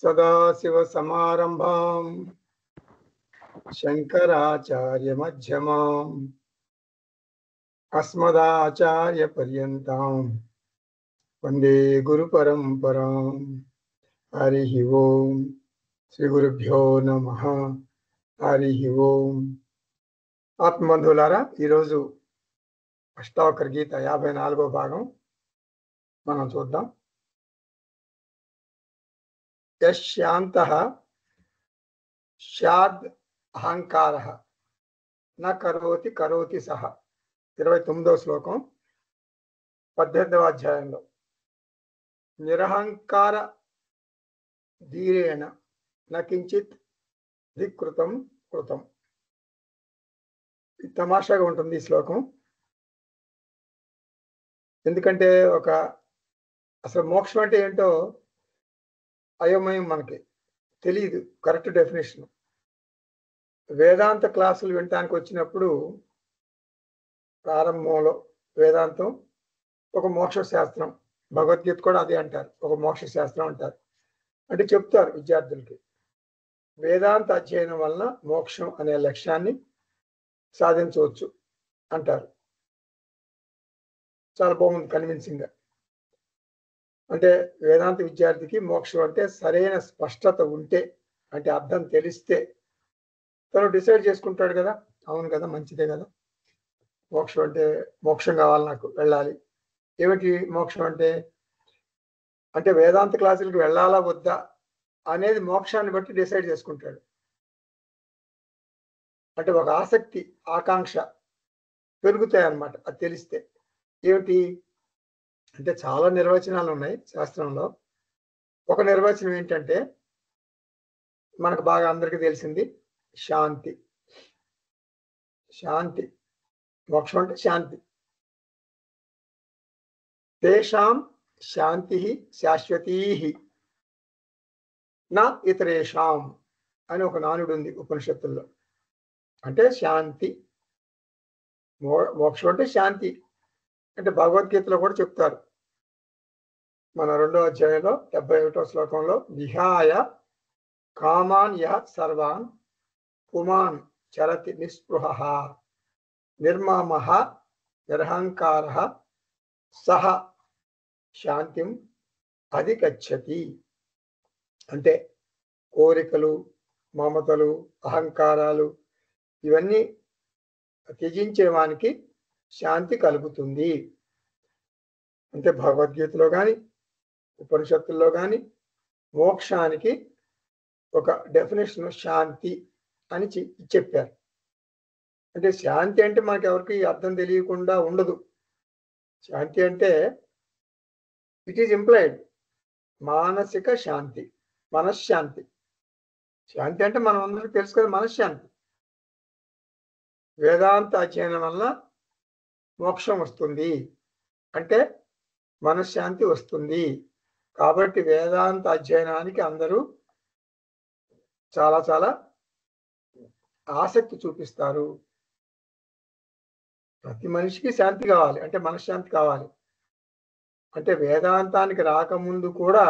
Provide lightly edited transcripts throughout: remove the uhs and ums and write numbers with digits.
सदाशिवसमारम्भां शङ्कराचार्यमध्यमाम् अस्मदाचार्यपर्यन्तां वन्दे गुरुपरम्पराम्। हरिः ओं శ్రీగురుభ్యో నమః। హరిః ఓం। ఆత్మబంధువులారా, ఈరోజు అష్టావకర గీత 54వ భాగం మనం చూద్దాం. యశాంతః స్యాద్ అహంకారః న కరోతి కరోతి సహ. 29వ శ్లోకం 18వ అధ్యాయంలో. నిరహంకార ధీరేణ నకించిత్ ధికృతం కృతం. తమాషాగా ఉంటుంది ఈ శ్లోకం. ఎందుకంటే అసలు మోక్షం అంటే ఏంటో అయోమయం, మనకి తెలియదు కరెక్ట్ డెఫినేషన్. వేదాంత క్లాసులు వినటానికి వచ్చినప్పుడు ప్రారంభంలో వేదాంతం ఒక మోక్ష శాస్త్రం, భగవద్గీత కూడా అదే అంటారు, ఒక మోక్ష శాస్త్రం అంటారు. అంటే చెప్తారు విద్యార్థులకి, వేదాంత అధ్యయనం వలన మోక్షం అనే లక్ష్యాన్ని సాధించవచ్చు అంటారు. చాలా బాగుంది, కన్విన్సింగ్ గా. అంటే వేదాంత విద్యార్థికి మోక్షం అంటే సరైన స్పష్టత ఉంటే, అంటే అర్థం తెలిస్తే తను డిసైడ్ చేసుకుంటాడు కదా, అవును కదా, మంచిదే కదా, మోక్షం అంటే మోక్షం కావాలి, నాకు వెళ్ళాలి. ఏమిటి మోక్షం అంటే? అంటే వేదాంత క్లాసులకు వెళ్ళాలా వద్దా అనేది మోక్షాన్ని బట్టి డిసైడ్ చేసుకుంటాడు. అంటే ఒక ఆసక్తి, ఆకాంక్ష పెరుగుతాయి అన్నమాట అది తెలిస్తే. ఏమిటి అంటే చాలా నిర్వచనాలు ఉన్నాయి శాస్త్రంలో. ఒక నిర్వచనం ఏంటంటే, మనకు బాగా అందరికీ తెలిసింది శాంతి. శాంతి, మోక్షం అంటే శాంతి. తేషాం శాంతి శాశ్వతీ నా ఇతరేషాం అని ఒక నానుడు ఉంది ఉపనిషత్తుల్లో. అంటే శాంతి, మోక్షం అంటే శాంతి అంటే భగవద్గీతలో కూడా చెప్తారు. మన 2వ అధ్యాయంలో 71వ శ్లోకంలో, విహాయ కామాన్ యః సర్వాన్ పుమాన్ చరతి నిస్పృహః నిర్మమః నిరహంకారః సహ శాంతిం అధిగచ్చతి. అంటే కోరికలు, మమతలు, అహంకారాలు ఇవన్నీ త్యజించే వానికి శాంతి కలుగుతుంది. అంటే భగవద్గీతలో కానీ ఉపనిషత్తుల్లో కానీ మోక్షానికి ఒక డెఫినేషన్ శాంతి అని చెప్పారు. అంటే శాంతి అంటే మనకి ఎవరికి అర్థం తెలియకుండా ఉండదు. శాంతి అంటే ఇట్ ఈజ్ ఇంప్లైడ్ మానసిక శాంతి, మనశ్శాంతి. శాంతి అంటే మనం అందరికీ తెలుసు కదా, మనశ్శాంతి. వేదాంత అధ్యయనం వల్ల మోక్షం వస్తుంది అంటే మనశ్శాంతి వస్తుంది. కాబట్టి వేదాంత అధ్యయనానికి అందరూ చాలా చాలా ఆసక్తి చూపిస్తారు. ప్రతి మనిషికి శాంతి కావాలి, అంటే మనశ్శాంతి కావాలి. అంటే వేదాంతానికి రాకముందు కూడా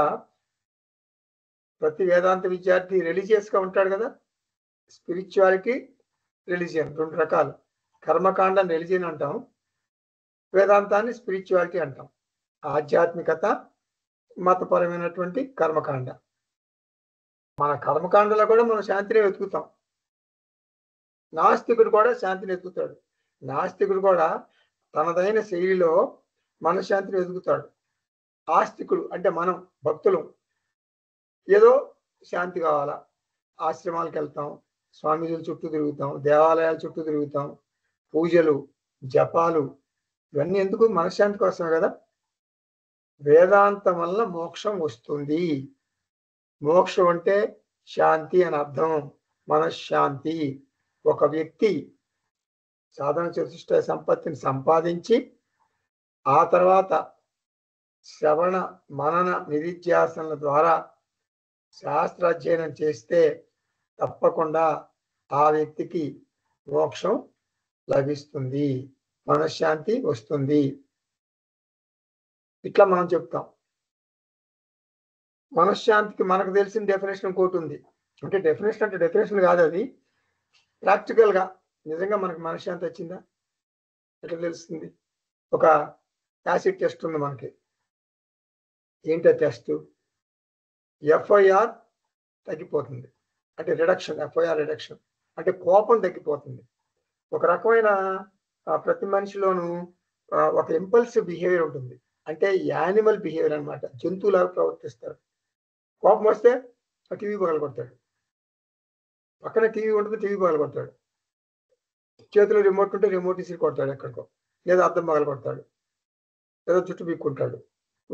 ప్రతి వేదాంత విద్యార్థి రిలీజియస్ గా ఉంటాడు కదా. స్పిరిచువాలిటీ, రిలీజియన్ 2 రకాలు. కర్మకాండాన్ని రిలీజియన్ అంటాం, వేదాంతాన్ని స్పిరిచువాలిటీ అంటాం. ఆధ్యాత్మికత, మతపరమైనటువంటి కర్మకాండ. మన కర్మకాండలో కూడా మనం శాంతిని వెతుకుతాం. నాస్తికుడు కూడా శాంతిని వెతుకుతాడు. నాస్తికుడు కూడా తనదైన శైలిలో మనశ్శాంతిని వెతుకుతాడు. ఆస్తికుడు అంటే మనం భక్తులు ఏదో శాంతి కావాలా, ఆశ్రమాలకు వెళ్తాం, స్వామీజీల చుట్టూ తిరుగుతాం, దేవాలయాల చుట్టూ తిరుగుతాం, పూజలు, జపాలు, ఇవన్నీ ఎందుకు? మనశ్శాంతి కోసమే కదా. వేదాంతం వల్ల మోక్షం వస్తుంది. మోక్షం అంటే శాంతి అని అర్థం, మనశ్శాంతి. ఒక వ్యక్తి సాధన చతుష్టయ సంపత్తిని సంపాదించి ఆ తర్వాత శ్రవణ మనన నిధిధ్యాసనల ద్వారా శాస్త్రాధ్యయనం చేస్తే తప్పకుండా ఆ వ్యక్తికి మోక్షం లభిస్తుంది, మనశ్శాంతి వస్తుంది. ఇట్లా మనం చెప్తాం. మనశ్శాంతికి మనకు తెలిసిన డెఫినేషన్ ఇంకోటి ఉంది. అంటే డెఫినేషన్ కాదు, అది ప్రాక్టికల్ గా నిజంగా మనకు మనశ్శాంతి వచ్చిందా ఎట్లా తెలుస్తుంది? ఒక యాసిడ్ టెస్ట్ ఉంది మనకి. ఏంటో టెస్ట్? ఎఫ్ఐఆర్ తగ్గిపోతుంది, అంటే రిడక్షన్, ఎఫ్ఐఆర్ రిడక్షన్ అంటే కోపం తగ్గిపోతుంది. ఒక రకమైన ప్రతి మనిషిలోనూ ఒక ఇంపల్సివ్ బిహేవియర్ ఉంటుంది, అంటే యానిమల్ బిహేవియర్ అన్నమాట. జంతువులాగా ప్రవర్తిస్తారు. కోపం వస్తే ఆ టీవీ పగలగొడతాడు, పక్కన టీవీ ఉంటుంది, టీవీ పగలగొడతాడు. చేతిలో రిమోట్ ఉంటే రిమోట్ ఇసిరి కొడతాడు ఎక్కడికో, లేదా అద్దం పగలగొడతాడు, లేదా జుట్టు పీక్కుంటాడు,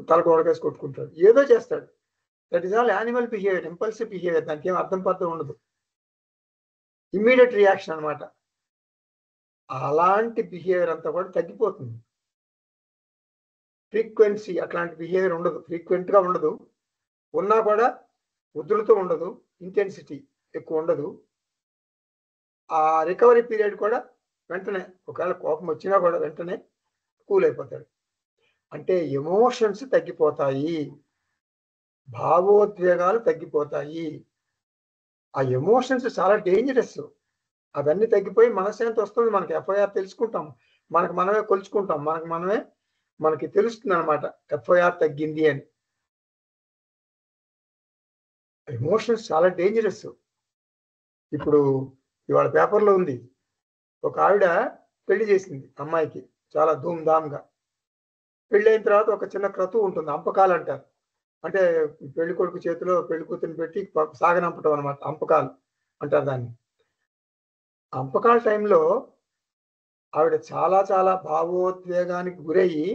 తల గోడకేసి కొట్టుకుంటాడు, ఏదో చేస్తాడు. That is all animal behaviour, impulsive behaviour. దానికి ఏం అర్థం పర్థం ఉండదు, ఇమ్మీడియట్ రియాక్షన్ అన్నమాట. అలాంటి బిహేవియర్ అంతా కూడా తగ్గిపోతుంది. ఫ్రీక్వెన్సీ అట్లాంటి బిహేవియర్ ఉండదు, ఫ్రీక్వెంట్ గా ఉండదు. ఉన్నా కూడా ఉధృతం ఉండదు, ఇంటెన్సిటీ ఎక్కువ ఉండదు. ఆ రికవరీ పీరియడ్ కూడా వెంటనే, ఒకవేళ కోపం వచ్చినా కూడా వెంటనే కూల్ అయిపోతాడు. అంటే ఎమోషన్స్ తగ్గిపోతాయి, భావోద్వేగాలు తగ్గిపోతాయి. ఆ ఎమోషన్స్ చాలా డేంజరస్. అవన్నీ తగ్గిపోయి మనశ్శాంతి వస్తుంది. మనకి ఎఫ్ఐఆర్ తెలుసుకుంటాం, మనకు మనమే కొలుచుకుంటాం, మనకి తెలుస్తుంది అనమాట ఎఫ్ఐఆర్ తగ్గింది అని. ఎమోషన్స్ చాలా డేంజరస్. ఇప్పుడు ఇవాళ పేపర్లో ఉంది, ఒక ఆవిడ పెళ్లి చేసింది అమ్మాయికి చాలా ధూమ్ధామ్గా. పెళ్ళైన తర్వాత ఒక చిన్న క్రతువు ఉంటుంది, అంపకాలు అంటారు. అంటే పెళ్లి కొడుకు చేతిలో పెళ్లి కూతురిని పెట్టి సాగనంపటం అనమాట, అంపకాలు అంటారు దాన్ని. అంపకాల టైంలో ఆవిడ చాలా చాలా భావోద్వేగానికి గురయ్యి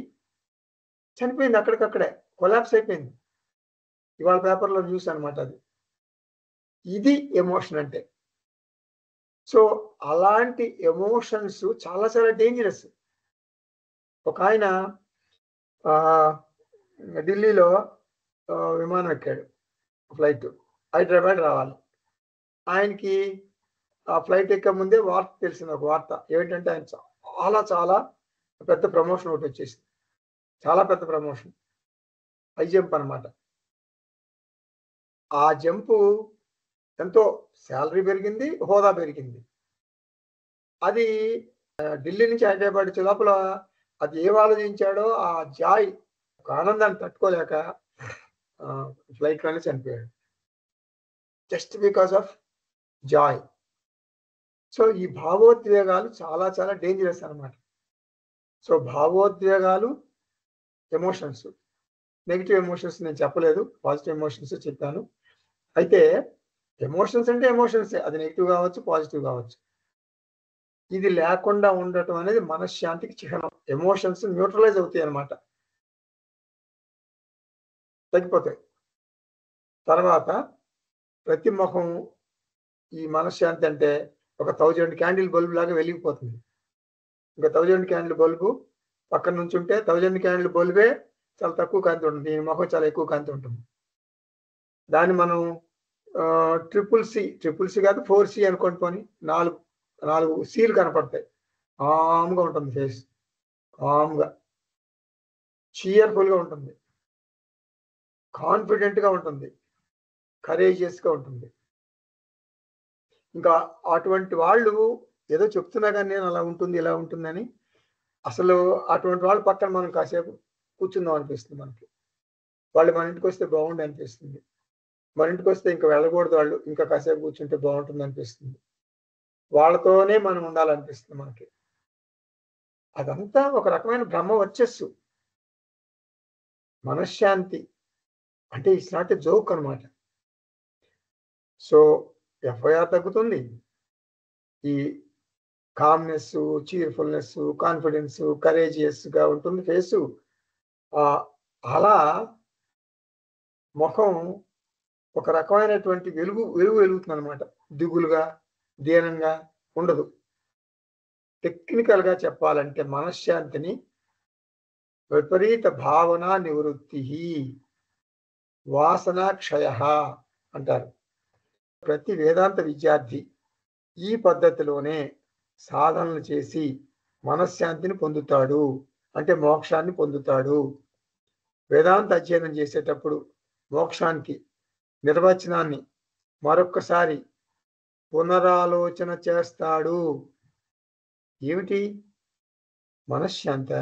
చనిపోయింది, అక్కడికక్కడే కొలాప్స్ అయిపోయింది. ఇవాళ పేపర్లో న్యూస్ అనమాట అది. ఇది ఎమోషన్ అంటే. సో అలాంటి ఎమోషన్స్ చాలా చాలా డేంజరస్. ఒక ఆయన ఢిల్లీలో విమానం ఎక్కాడు, ఫ్లైట్ హైదరాబాద్ రావాలి. ఆయనకి ఆ ఫ్లైట్ ఎక్క ముందే వార్త తెలిసింది, ఒక వార్త ఏమిటంటే ఆయన చాలా చాలా పెద్ద ప్రమోషన్ ఒకటి వచ్చేసింది, చాలా పెద్ద ప్రమోషన్, హై జంప్ అనమాట. ఆ జంపు ఎంతో శాలరీ పెరిగింది, హోదా పెరిగింది. అది ఢిల్లీ నుంచి హైదరాబాద్ వచ్చే లోపల అది ఏం ఆలోచించాడో, ఆ జాయ్, ఒక ఆనందాన్ని తట్టుకోలేక ఫ్లైట్ లోనే చనిపోయాడు, just because of Joy. So ఈ భావోద్వేగాలు చాలా చాలా డేంజరస్ అనమాట. సో భావోద్వేగాలు, ఎమోషన్స్, నెగిటివ్ ఎమోషన్స్ నేను చెప్పలేదు, పాజిటివ్ ఎమోషన్స్ చెప్పాను. అయితే ఎమోషన్స్ అంటే ఎమోషన్స్, అది నెగిటివ్ కావచ్చు, పాజిటివ్ కావచ్చు. ఇది లేకుండా ఉండటం అనేది మనశ్శాంతికి చిహ్నం. ఎమోషన్స్ న్యూట్రలైజ్ అవుతాయి అన్నమాట, తగ్గిపోతాయి. తర్వాత ప్రతి ముఖం ఈ మనశ్శాంతి అంటే ఒక 1000 క్యాండిల్ బల్బు లాగా వెలిగిపోతుంది. ఇంకా 1000 క్యాండిల్ బల్బు పక్కన నుంచి ఉంటే 1000 క్యాండిల్ బల్బే చాలా తక్కువ కాంతి ఉంటుంది, దీని ముఖం చాలా ఎక్కువ కాంతి ఉంటుంది. దాన్ని మనం ట్రిపుల్ సి కాదు 4C అనుకోండి, పోని 4 సీలు కనపడతాయి. కామ్గా ఉంటుంది ఫేస్, కామ్గా, చీయర్ఫుల్గా ఉంటుంది, కాన్ఫిడెంట్గా ఉంటుంది, కరేజియస్గా ఉంటుంది. ఇంకా అటువంటి వాళ్ళు ఏదో చెప్తున్నా కానీ నేను అలా ఉంటుంది ఇలా ఉంటుందని, అసలు అటువంటి వాళ్ళ పక్కన మనం కాసేపు కూర్చుందాం అనిపిస్తుంది మనకి. వాళ్ళు మన ఇంటికి వస్తే బాగుండి అనిపిస్తుంది, మన ఇంటికి వస్తే ఇంకా వెళ్ళకూడదు, వాళ్ళు ఇంకా కాసేపు కూర్చుంటే బాగుంటుంది అనిపిస్తుంది, వాళ్ళతోనే మనం ఉండాలనిపిస్తుంది మనకి. అదంతా ఒక రకమైన బ్రహ్మ వచ్చస్సు. మనశ్శాంతి అంటే ఇట్స్ నాట్ ఎ జోక్ అనమాట. సో ఎఫ్ఐఆర్ తగ్గుతుంది, ఈ కామ్నెస్, చీర్ఫుల్నెస్, కాన్ఫిడెన్స్, కరేజియస్గా ఉంటుంది ఫేసు. అలా ముఖం ఒక రకమైనటువంటి వెలుగుతుంది అనమాట, దిగులుగా దీనంగా ఉండదు. టెక్నికల్గా చెప్పాలంటే మనశ్శాంతిని విపరీత భావన నివృత్తి, వాసన క్షయ అంటారు. ప్రతి వేదాంత విద్యార్థి ఈ పద్ధతిలోనే సాధనలు చేసి మనశ్శాంతిని పొందుతాడు, అంటే మోక్షాన్ని పొందుతాడు. వేదాంత అధ్యయనం చేసేటప్పుడు మోక్షానికి నిర్వచనాన్ని మరొక్కసారి పునరాలోచన చేస్తాడు. ఏమిటి? మనశ్శాంత.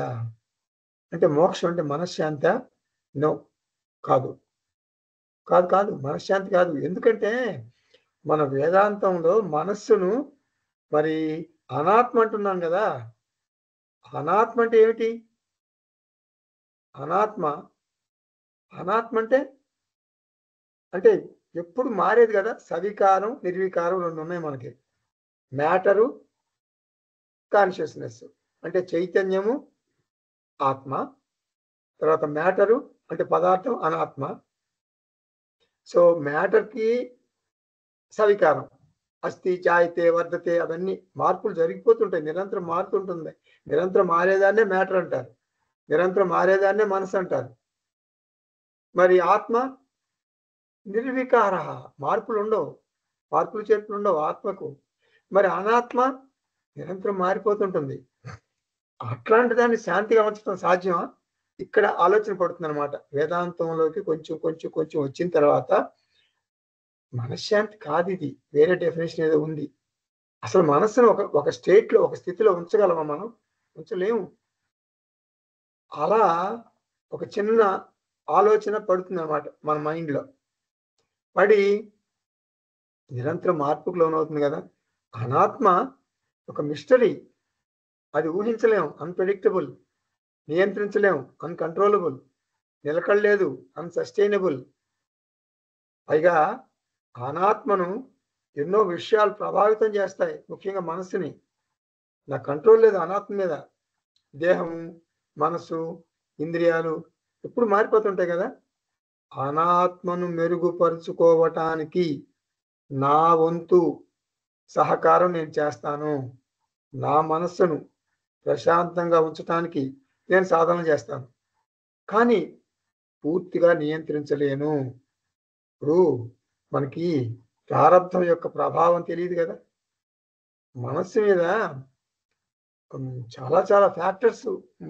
అంటే మోక్షం అంటే మనశ్శాంత? నో, కాదు కాదు కాదు మనశ్శాంతి కాదు. ఎందుకంటే మన వేదాంతంలో మనస్సును మరి అనాత్మ అంటున్నాం కదా. అనాత్మ అంటే ఏమిటి? అనాత్మ అనాత్మ అంటే ఎప్పుడు మారేది కదా. సవికారం నిర్వికారం రెండు ఉన్నాయి మనకి. మ్యాటరు, కాన్షియస్నెస్ అంటే చైతన్యము ఆత్మ, తర్వాత మ్యాటరు అంటే పదార్థం అనాత్మ. సో మ్యాటర్కి సవికారం అస్థి చాయితే వర్ధతే అవన్నీ మార్పులు జరిగిపోతుంటాయి. నిరంతరం మారుతుంటుంది. నిరంతరం మారేదాన్నే మ్యాటర్ అంటారు, నిరంతరం మారేదాన్నే మనసు అంటారు. మరి ఆత్మ నిర్వికార, మార్పులు ఉండవు, మార్పులు చేర్పులు ఉండవు ఆత్మకు. మరి అనాత్మ నిరంతరం మారిపోతుంటుంది. అట్లాంటి దాన్ని శాంతిగా ఉంచడం సాధ్యమా? ఇక్కడ ఆలోచన పడుతుంది అనమాట. వేదాంతంలోకి కొంచెం కొంచెం కొంచెం వచ్చిన తర్వాత మనశ్శాంతి కాదు ఇది, వేరే డెఫినేషన్ ఏదో ఉంది. అసలు మనస్సును ఒక స్టేట్లో ఒక స్థితిలో ఉంచగలమా మనం? ఉంచలేము. అలా ఒక చిన్న ఆలోచన పడుతుంది అనమాట మన మైండ్లో. పడి నిరంతరం మార్పుకు లోనవుతుంది కదా. అనాత్మ ఒక మిస్టరీ, అది ఊహించలేము, అన్ప్రెడిక్టబుల్, నియంత్రించలేము, అన్కంట్రోలబుల్, నిలకడలేదు, అన్సస్టైనబుల్. పైగా అనాత్మను ఎన్నో విషయాలు ప్రభావితం చేస్తాయి, ముఖ్యంగా మనసుని. నా కంట్రోల్ లేదు అనాత్మ మీద. దేహం, మనసు, ఇంద్రియాలు ఎప్పుడు మారిపోతుంటాయి కదా. అనాత్మను మెరుగుపరుచుకోవటానికి నా వంతు సహకారం నేను చేస్తాను. నా మనస్సును ప్రశాంతంగా ఉంచటానికి నేను సాధన చేస్తాను, కానీ పూర్తిగా నియంత్రించలేను. ఇప్పుడు మనకి ప్రారంధం యొక్క ప్రభావం తెలియదు కదా. మనస్సు మీద చాలా చాలా ఫ్యాక్టర్స్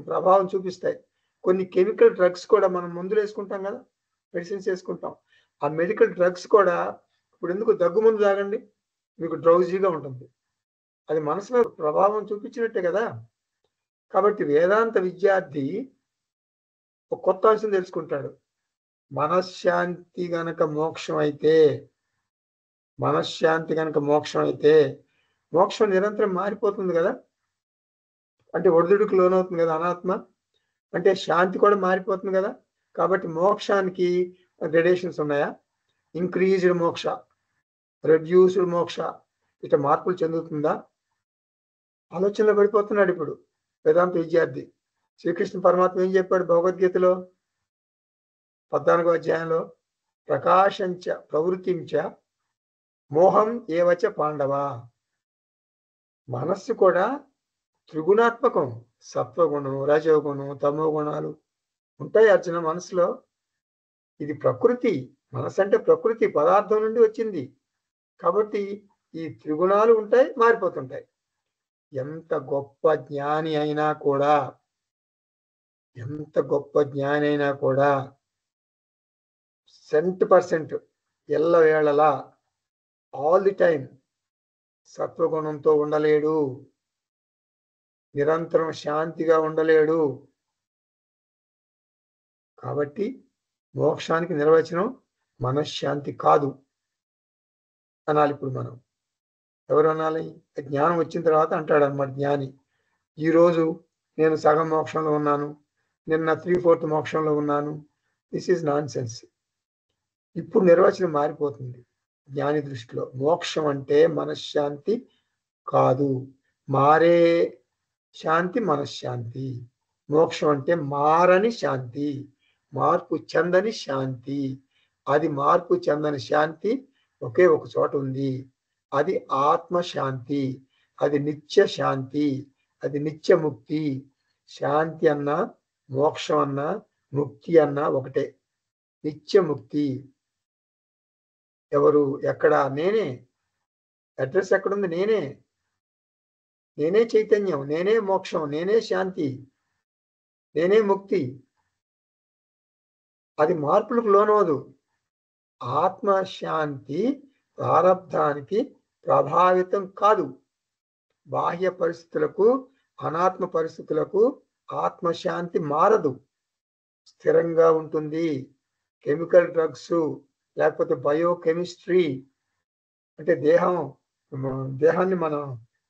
ప్రభావం చూపిస్తాయి. కొన్ని కెమికల్ డ్రగ్స్ కూడా మనం మందులు వేసుకుంటాం కదా, మెడిసిన్స్ వేసుకుంటాం. ఆ మెడికల్ డ్రగ్స్ కూడా ఇప్పుడు ఎందుకు దగ్గు ముందు తాగండి, మీకు డ్రౌజీగా ఉంటుంది. అది మనసు మీద ప్రభావం చూపించినట్టే కదా. కాబట్టి వేదాంత విద్యార్థి ఒక కొత్త అంశం తెలుసుకుంటాడు. మనశ్శాంతి గనక మోక్షం అయితే, మనశ్శాంతి గనక మోక్షం అయితే, మోక్షం నిరంతరం మారిపోతుంది కదా. అంటే ఒడిదుడుకు లోనవుతుంది కదా అనాత్మ. అంటే శాంతి కూడా మారిపోతుంది కదా. కాబట్టి మోక్షానికి గ్రెడేషన్స్ ఉన్నాయా? ఇంక్రీజ్డ్ మోక్ష, రెడ్యూస్డ్ మోక్ష, ఇట్లా మార్పులు చెందుతుందా? ఆలోచనలో పడిపోతున్నాడు ఇప్పుడు వేదాంత విద్యార్థి. శ్రీకృష్ణ పరమాత్మ ఏం చెప్పాడు భగవద్గీతలో 14వ అధ్యాయంలో? ప్రకాశంచ ప్రవృత్తించ మోహం ఏవచ పాండవ. మనస్సు కూడా త్రిగుణాత్మకం. సత్వగుణం, రజోగుణం, తమో గుణాలు ఉంటాయి అర్జున మనసులో. ఇది ప్రకృతి. మనసు అంటే ప్రకృతి, పదార్థం నుండి వచ్చింది. కాబట్టి ఈ త్రిగుణాలు ఉంటాయి, మారిపోతుంటాయి. ఎంత గొప్ప జ్ఞాని అయినా కూడా, ఎంత గొప్ప జ్ఞాని అయినా కూడా 100% ఎల్లవేళలా ఆల్ ది టైం సత్వగుణంతో ఉండలేడు, నిరంతరం శాంతిగా ఉండలేడు. కాబట్టి మోక్షానికి నిర్వచనం మనశ్శాంతి కాదు అనాలి. ఇప్పుడు మనం ఎవరు అనాలి? జ్ఞానం వచ్చిన తర్వాత అంటాడు అన్నమాట జ్ఞాని. ఈరోజు నేను సగం మోక్షంలో ఉన్నాను, నిన్న 3/4 మోక్షంలో ఉన్నాను. This is non sense. ఇప్పుడు నిర్వచనం మారిపోతుంది జ్ఞాని దృష్టిలో. మోక్షం అంటే మనశ్శాంతి కాదు, మారే శాంతి మనశ్శాంతి. మోక్షం అంటే మారని శాంతి, మార్పు చెందని శాంతి. అది మార్పు చెందని శాంతి ఒకే ఒక చోట ఉంది. అది ఆత్మశాంతి, అది నిత్య శాంతి, అది నిత్య ముక్తి. శాంతి అన్నా, మోక్షం అన్నా, ముక్తి అన్నా ఒకటే. నిత్య ముక్తి. ఎవరు, ఎక్కడ? నేనే. అడ్రస్ ఎక్కడుంది? నేనే. నేనే చైతన్యం, నేనే మోక్షం, నేనే శాంతి, నేనే ముక్తి. అది మార్పులకు లోనవదు. ఆత్మశాంతి ప్రారబ్ధానికి ప్రభావితం కాదు. బాహ్య పరిస్థితులకు, అనాత్మ పరిస్థితులకు ఆత్మశాంతి మారదు, స్థిరంగా ఉంటుంది. కెమికల్ డ్రగ్స్ లేకపోతే బయోకెమిస్ట్రీ అంటే దేహాన్ని మనం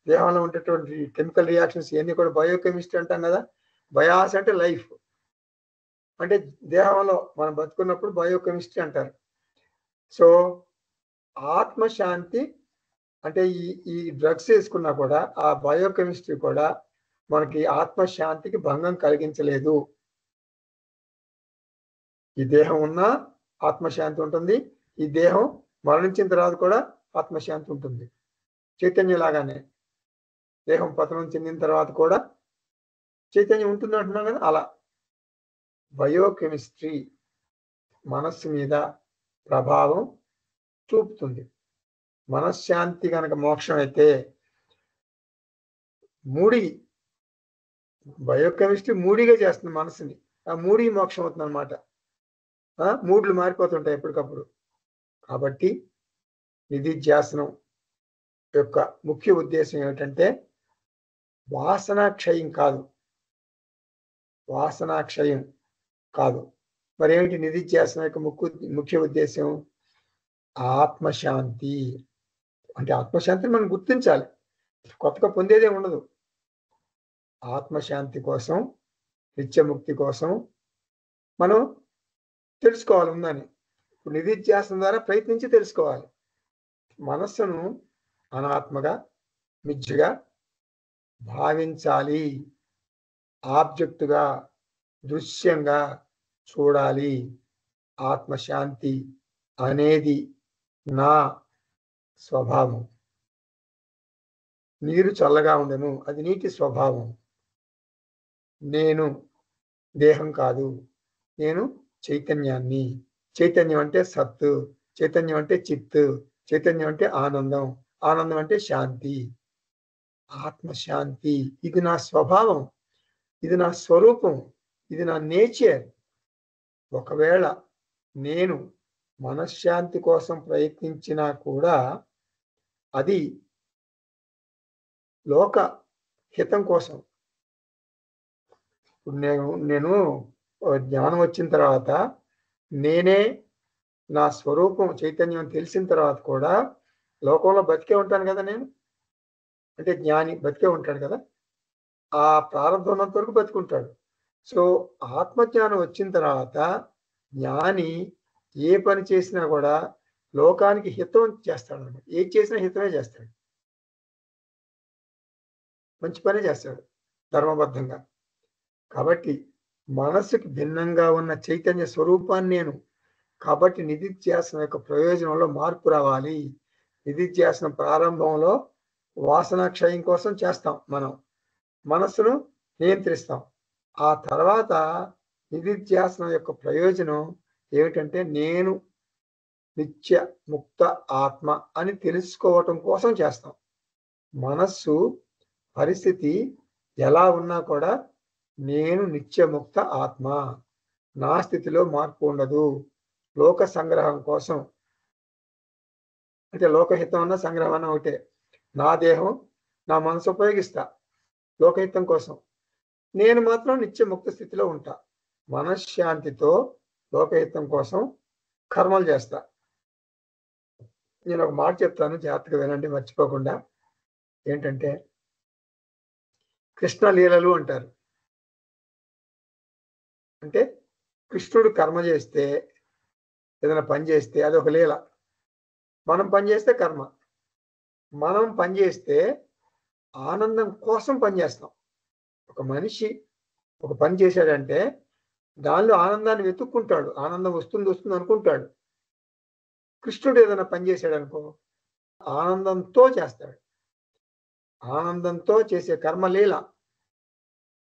దేహంలో ఉండేటువంటి కెమికల్ రియాక్షన్స్ ఇవన్నీ కూడా బయోకెమిస్ట్రీ అంటాం కదా. బయాస్ అంటే లైఫ్, అంటే దేహంలో మనం బతుకున్నప్పుడు బయోకెమిస్ట్రీ అంటారు. సో ఆత్మశాంతి అంటే ఈ డ్రగ్స్ వేసుకున్నా కూడా ఆ బయోకెమిస్ట్రీ కూడా మనకి ఆత్మశాంతికి భంగం కలిగించలేదు. ఈ దేహం ఉన్నా ఆత్మశాంతి ఉంటుంది, ఈ దేహం మరణించిన తర్వాత కూడా ఆత్మశాంతి ఉంటుంది. చైతన్యం లాగానే దేహం పతనం చెందిన తర్వాత కూడా చైతన్యం ఉంటుంది అంటున్నాం కదా. అలా బయోకెమిస్ట్రీ మనస్సు మీద ప్రభావం చూపుతుంది. మనశ్శాంతి కనుక మోక్షం అయితే బయోకెమిస్ట్రీ మూడిగా చేస్తుంది మనసుని, ఆ మూడి మోక్షం అవుతుంది అనమాట. మూడ్లు మారిపోతుంటాయి ఎప్పటికప్పుడు. కాబట్టి నిధిధ్యాసనం యొక్క ముఖ్య ఉద్దేశం ఏమిటంటే వాసనాక్షయం కాదు. మరి ఏమిటి నిధిధ్యాసనం యొక్క ముఖ్య ఉద్దేశం? ఆత్మశాంతి. అంటే ఆత్మశాంతిని మనం గుర్తించాలి, కొత్తగా పొందేదే ఉండదు. ఆత్మశాంతి కోసం, నిత్యముక్తి కోసం మనం తెలుసుకోవాలి ఉందని. ఇప్పుడు నిధిధ్యాసనం ద్వారా ప్రయత్నించి తెలుసుకోవాలి. మనస్సును అనాత్మగా, మిథ్యగా భావించాలి, ఆబ్జెక్టుగా, దృశ్యంగా చూడాలి. ఆత్మశాంతి అనేది నా స్వభావం. నీరు చల్లగా ఉండను, అది నీటి స్వభావం. నేను దేహం కాదు, నేను చైతన్యాన్ని. చైతన్యం అంటే సత్తు, చైతన్యం అంటే చిత్తు, చైతన్యం అంటే ఆనందం, ఆనందం అంటే శాంతి. ఆత్మశాంతి ఇది నా స్వభావం, ఇది నా స్వరూపం, ఇది నా నేచర్. ఒకవేళ నేను మనశ్శాంతి కోసం ప్రయత్నించినా కూడా అది లోక హితం కోసం. ఇప్పుడు నేను జ్ఞానం వచ్చిన తర్వాత నేనే నా స్వరూపం చైతన్యం తెలిసిన తర్వాత కూడా లోకంలో బతికే ఉంటాను కదా. నేను అంటే జ్ఞాని బతికే ఉంటాడు కదా, ఆ ప్రారంభం ఉన్నంత వరకు బతుకుంటాడు. సో ఆత్మజ్ఞానం వచ్చిన తర్వాత జ్ఞాని ఏ పని చేసినా కూడా లోకానికి హితం చేస్తాడు అన్నమాట. ఏది చేసినా హితమే చేస్తాడు, మంచి పని చేస్తాడు ధర్మబద్ధంగా. కాబట్టి మనస్సుకి భిన్నంగా ఉన్న చైతన్య స్వరూపాన్ని నేను. కాబట్టి నిధిధ్యాసనం యొక్క ప్రయోజనంలో మార్పు రావాలి. నిధిధ్యాసనం ప్రారంభంలో వాసనాక్షయం కోసం చేస్తాం, మనం మనస్సును నియంత్రిస్తాం. ఆ తర్వాత నిధిధ్యాసనం యొక్క ప్రయోజనం ఏమిటంటే నేను నిత్య ముక్త ఆత్మ అని తెలుసుకోవటం కోసం చేస్తాం. మనస్సు పరిస్థితి ఎలా ఉన్నా కూడా నేను నిత్యముక్త ఆత్మ, నా స్థితిలో మార్పు ఉండదు. లోక సంగ్రహం కోసం, అంటే లోకహితం అన్న సంగ్రహం అన్న ఒకటే. నా దేహం నా మనసు ఉపయోగిస్తా లోకహితం కోసం, నేను మాత్రం నిత్యముక్త స్థితిలో ఉంటా. మనశ్శాంతితో లోకహితం కోసం కర్మలు చేస్తా. నేను ఒక మాట చెప్తాను, జాగ్రత్తగా వినండి మర్చిపోకుండా. ఏంటంటే కృష్ణ లీలలు అంటారు. అంటే కృష్ణుడు కర్మ చేస్తే, ఏదైనా పని చేస్తే అది ఒక లీల. మనం పని చేస్తే కర్మ. మనం పని చేస్తే ఆనందం కోసం పని చేస్తాం. ఒక మనిషి ఒక పని చేశాడంటే దానిలో ఆనందాన్ని వెతుక్కుంటాడు, ఆనందం వస్తుంది అనుకుంటాడు. కృష్ణుడు ఏదైనా పని చేశాడు అనుకో, ఆనందంతో చేస్తాడు. ఆనందంతో చేసే కర్మ లీల,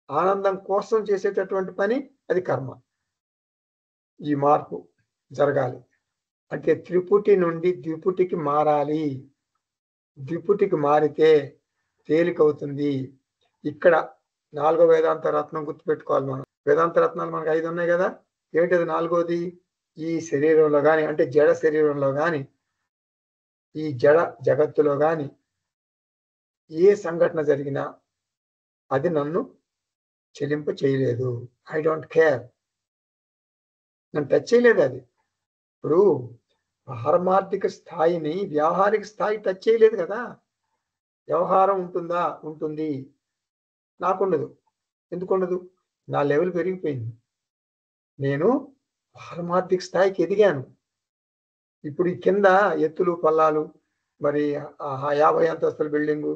ఆనందం కోసం చేసేటటువంటి పని అది కర్మ. ఈ మార్పు జరగాలి అంటే త్రిపుటి నుండి ద్విపుటికి మారాలి. ద్విపుటికి మారితే తేలికవుతుంది. ఇక్కడ 4వ వేదాంత రత్నం గుర్తుపెట్టుకోవాలి మనం. వేదాంత రత్నాలు మనకు 5 ఉన్నాయి కదా. ఏమిటది 4వది? ఈ శరీరంలో కానీ, అంటే జడ శరీరంలో కానీ, ఈ జడ జగత్తులో కానీ ఏ సంఘటన జరిగినా అది నన్ను చెలింపు చేయలేదు. I don't care. నన్ను టచ్ చేయలేదు అది. ఇప్పుడు పారమార్థిక స్థాయిని వ్యావహారిక స్థాయి టచ్ చేయలేదు కదా. వ్యవహారం ఉంటుందా? ఉంటుంది. నాకుండదు. ఎందుకుండదు? నా లెవెల్ పెరిగిపోయింది. నేను పారమార్థిక స్థాయికి ఎదిగాను. ఇప్పుడు ఈ కింద ఎత్తులు పల్లాలు, మరి 50 అంతస్తుల బిల్డింగు,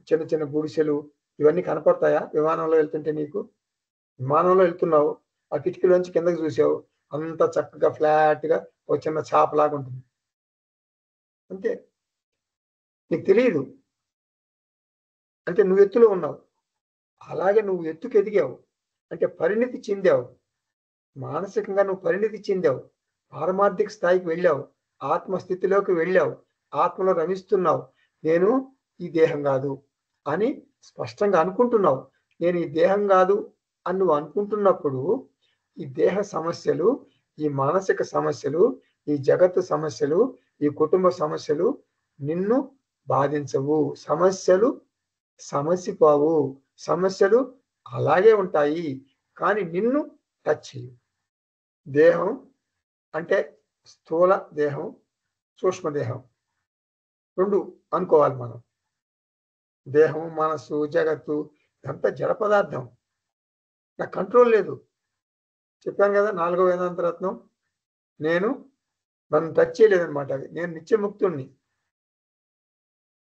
చిన్న చిన్న గుడిసెలు ఇవన్నీ కనపడతాయా విమానంలో వెళ్తుంటే నీకు? విమానంలో వెళ్తున్నావు, ఆ కిటికీలోంచి కిందకి చూసావు, అంత చక్కగా ఫ్లాట్‌గా ఒక చిన్న చాపలాగా ఉంటుంది. అంతే. నీకు తెలియదు. అంటే నువ్వు ఎత్తులో ఉన్నావు. అలాగే నువ్వు ఎత్తుకు ఎదిగావు. అంటే పరిణితి చెందావు. మానసికంగా నువ్వు పరిణితి చెందావు. పారమార్థిక స్థాయికి వెళ్ళావు. ఆత్మస్థితిలోకి వెళ్ళావు. ఆత్మలో రమిస్తున్నావు. నేను ఈ దేహం కాదు అని స్పష్టంగా అనుకుంటున్నావు. నేను ఈ దేహం కాదు అని నువ్వు అనుకుంటున్నప్పుడు ఈ దేహ సమస్యలు, ఈ మానసిక సమస్యలు, ఈ జగత్తు సమస్యలు, ఈ కుటుంబ సమస్యలు నిన్ను బాధించవు. సమస్యలు సమసిపోవు. సమస్యలు అలాగే ఉంటాయి. కానీ నిన్ను టచ్ చేయవు. దేహం అంటే స్థూల దేహం, సూక్ష్మదేహం 2 అనుకోవాలి మనం. దేహం, మనస్సు, జగత్తు ఇదంతా జడ పదార్థం. నాకు కంట్రోల్ లేదు. చెప్పాను కదా 4వ వేదాంత రత్నం. నన్ను టచ్ చేయలేదనమాట అది. నేను నిత్యముక్తుణ్ణి.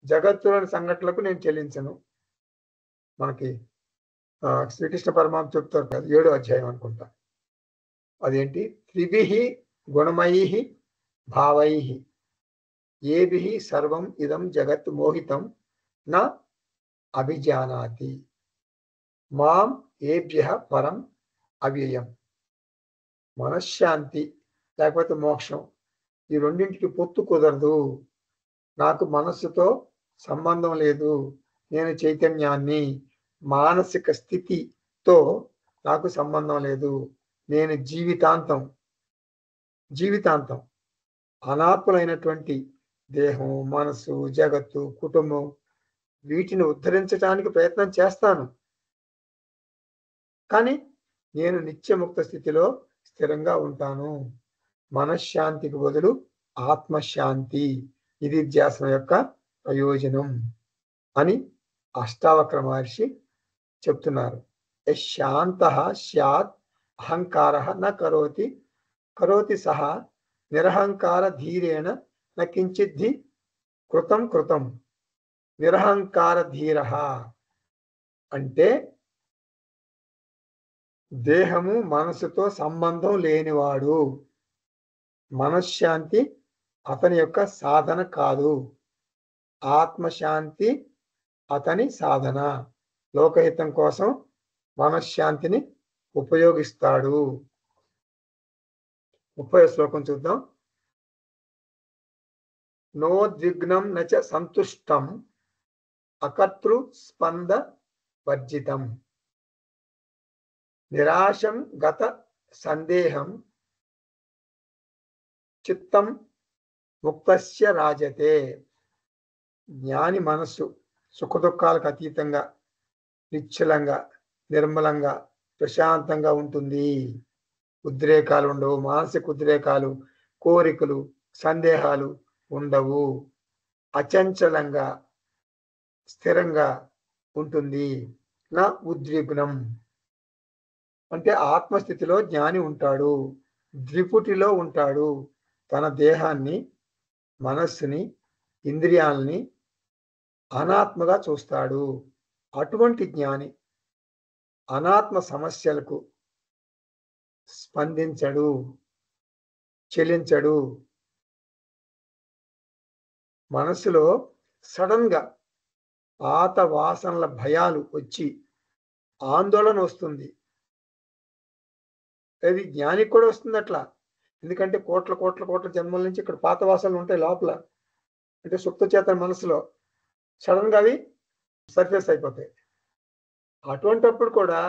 జగత్తులోని సంఘటనలకు నేను చెల్లించను. మనకి శ్రీకృష్ణ పరమాత్మ చెప్తారు కదా 7వ అధ్యాయం అనుకుంటా. అదేంటి? త్రిభిః గుణమయైః భావైః ఏభిః సర్వం ఇదం జగత్ మోహితం న అభిజానాతి మాం ఏభ్యః పరం అవ్యయం. మనశ్శాంతి లేకపోతే మోక్షం ఈ రెండింటికి పొత్తు కుదరదు. నాకు మనస్సుతో సంబంధం లేదు. నేను చైతన్యాన్ని. మానసిక స్థితితో నాకు సంబంధం లేదు. నేను జీవితాంతం అనాత్మలైనటువంటి దేహం, మనసు, జగత్తు, కుటుంబం వీటిని ఉద్ధరించడానికి ప్రయత్నం చేస్తాను. కానీ నేను నిత్యముక్త స్థితిలో స్థిరంగా ఉంటాను. మనశ్శాంతికి బదులు ఆత్మశాంతి. ఇది ధ్యాసన యొక్క ప్రయోజనం అని అష్టావక్ర మహర్షి చెప్తున్నారు. శాంతః స్యాత్ అహంకారః న కరోతి సహ నిరహంకార ధీరేణ న కించిద్ధి కృతం నిరహంకార ధీరః అంటే దేహము మనసుతో సంబంధం లేనివాడు. మనశ్శాంతి అతని యొక్క సాధన కాదు. ఆత్మశాంతి అతని సాధన. లోకహితం కోసం మనశ్శాంతిని ఉపయోగిస్తాడు. 30వ శ్లోకం చూద్దాం. నోద్విగ్నం నచ సంతుష్టం అకర్తృ స్పంద వర్జితం నిరాశం గత సందేహం చిత్తం ముక్తస్య రాజతే. జ్ఞాని మనస్సు సుఖదుఖాలకు అతీతంగా, నిశ్చలంగా, నిర్మలంగా, ప్రశాంతంగా ఉంటుంది. ఉద్రేకాలు ఉండవు. మానసిక ఉద్రేకాలు, కోరికలు, సందేహాలు ఉండవు. అచంచలంగా, స్థిరంగా ఉంటుంది. నా ఉద్విగ్నం అంటే ఆత్మస్థితిలో జ్ఞాని ఉంటాడు. ద్విపుటిలో ఉంటాడు. తన దేహాన్ని, మనస్సుని, ఇంద్రియాలని అనాత్మగా చూస్తాడు. అటువంటి జ్ఞాని అనాత్మ సమస్యలకు స్పందించడు, చెలించడు. మనసులో సడన్ గా పాత వాసనల భయాలు వచ్చి ఆందోళన వస్తుంది. అది జ్ఞానికి కూడా వస్తుంది అట్లా. ఎందుకంటే కోట్ల జన్మల నుంచి ఇక్కడ పాత వాసనలు ఉంటాయి లోపల. అంటే సుప్త చేతన మనసులో సడన్ గా అవి సర్ఫేస్ అయిపోతాయి. అటువంటప్పుడు కూడా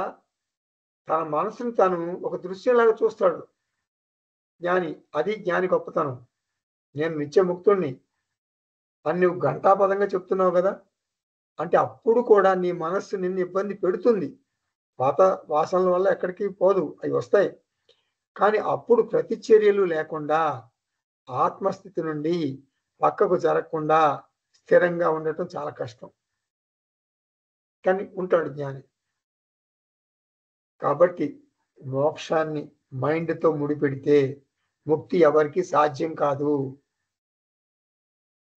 తన మనసుని తాను ఒక దృశ్యంలాగా చూస్తాడు. జ్ఞాని. అది జ్ఞాని గొప్పతనం. నేను నిత్యముక్తుణ్ణి అని నువ్వు ఘంటాపదంగా చెప్తున్నావు కదా. అంటే అప్పుడు కూడా నీ మనస్సు నిన్ను ఇబ్బంది పెడుతుంది. పాత వాసనల వల్ల ఎక్కడికి పోదు, అవి వస్తాయి. కానీ అప్పుడు ప్రతిచర్యలు లేకుండా ఆత్మస్థితి నుండి పక్కకు జరగకుండా స్థిరంగా ఉండటం చాలా కష్టం. కానీ ఉంటాడు జ్ఞాని. కాబట్టి మోక్షాన్ని మైండ్తో ముడిపెడితే ముక్తి ఎవరికి సాధ్యం కాదు.